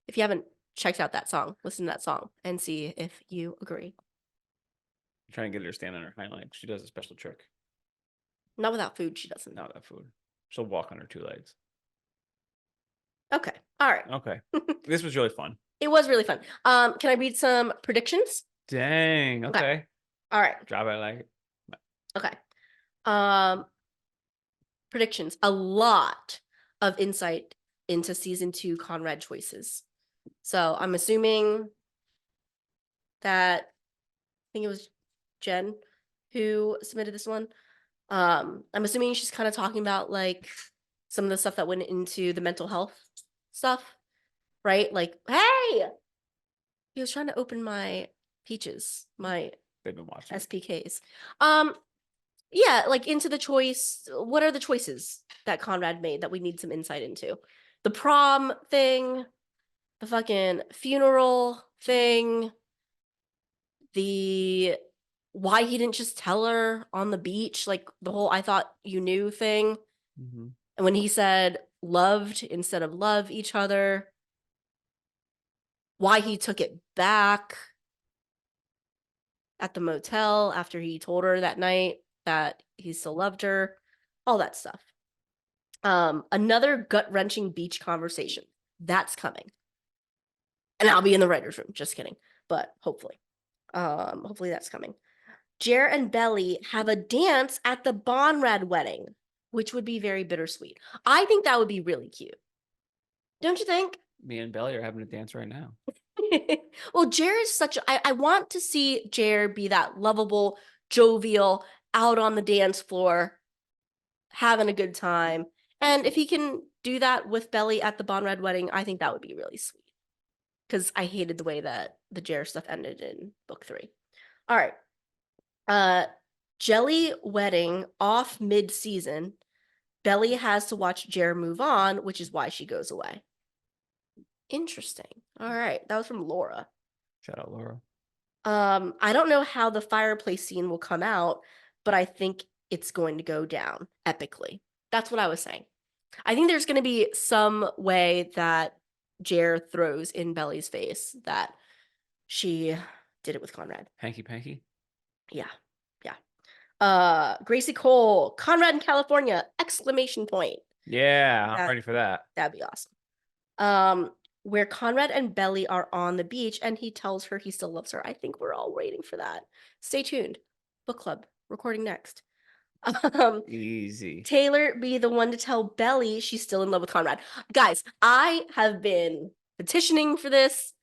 S3: if you haven't checked out that song, listen to that song and see if you agree.
S1: I'm trying to get her to stand on her hind legs. She does a special trick.
S3: Not without food, she doesn't.
S1: Not without food. She'll walk on her 2 legs.
S3: Okay. All right.
S1: Okay. This was really fun.
S3: It was really fun. Can I read some predictions?
S1: Dang. Okay.
S3: All right.
S1: Job, I like it.
S3: Okay. Predictions. A lot of insight into season 2 Conrad choices. So I'm assuming that I think it was Jen who submitted this one. I'm assuming she's kind of talking about like some of the stuff that went into the mental health stuff, right? Like, hey, he was trying to open my peaches, my
S1: They've been watching
S3: SPKs. Yeah, like into the choice. What are the choices that Conrad made that we need some insight into? the prom thing, the fucking funeral thing, the why he didn't just tell her on the beach, like the whole I thought you knew thing.
S1: Mm-hmm.
S3: And when he said loved instead of love each other, why he took it back at the motel after he told her that night that he still loved her, all that stuff. Another gut-wrenching beach conversation. That's coming. And I'll be in the writer's room. Just kidding. But hopefully. Hopefully that's coming. Jer and Belly have a dance at the Bonrad wedding, which would be very bittersweet. I think that would be really cute. Don't you think?
S1: Me and Belly are having a dance right now.
S3: Well, Jer is such I want to see Jer be that lovable, jovial, out on the dance floor, having a good time. And if he can do that with Belly at the Bonrad wedding, I think that would be really sweet. Because I hated the way that the Jer stuff ended in book 3. All right. Jelly wedding off mid-season. Belly has to watch Jer move on, which is why she goes away. Interesting. All right. That was from Laura.
S1: Shout out, Laura.
S3: I don't know how the fireplace scene will come out, but I think it's going to go down epically. That's what I was saying. I think there's going to be some way that Jer throws in Belly's face that she did it with Conrad.
S1: Hanky panky?
S3: Yeah. Gracie Cole, Conrad in California, exclamation point.
S1: Yeah, I'm ready for that.
S3: That'd be awesome. Where Conrad and Belly are on the beach and he tells her he still loves her. I think we're all waiting for that. Stay tuned. Book club, recording next.
S1: Easy.
S3: Taylor be the one to tell Belly she's still in love with Conrad. Guys, I have been petitioning for this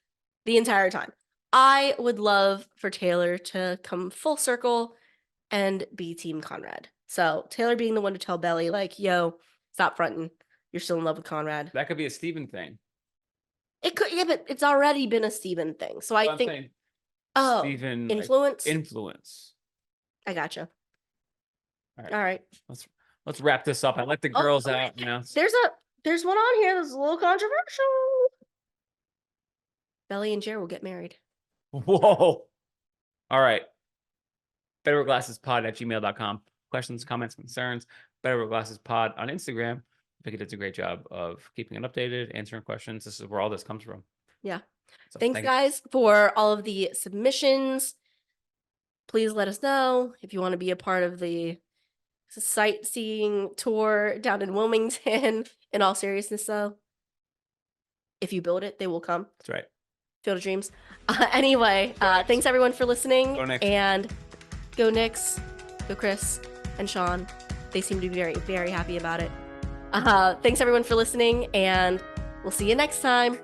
S3: the entire time. I would love for Taylor to come full circle and be Team Conrad. So Taylor being the one to tell Belly, like, yo, stop fronting. You're still in love with Conrad.
S1: That could be a Steven thing.
S3: It could, yeah, but it's already been a Steven thing. So I think,
S1: Steven
S3: influence.
S1: Influence.
S3: I gotcha.
S1: All right.
S3: All right.
S1: Let's wrap this up. I let the girls out now.
S3: There's one on here that's a little controversial. Belly and Jer will get married.
S1: Whoa. All right. betterwithglassespod@gmail.com. Questions, comments, concerns. betterwithglassespod on Instagram. Vicky does a great job of keeping it updated, answering questions. This is where all this comes from.
S3: Yeah.
S1: So
S3: Thanks, guys, for all of the submissions. Please let us know if you want to be a part of the sightseeing tour down in Wilmington. In all seriousness, though, if you build it, they will come.
S1: That's right.
S3: Field of Dreams. Anyway, thanks everyone for listening.
S1: Go Knicks.
S3: And go Knicks, go Chris and Sean. They seem to be very, very happy about it. Thanks everyone for listening, and we'll see you next time.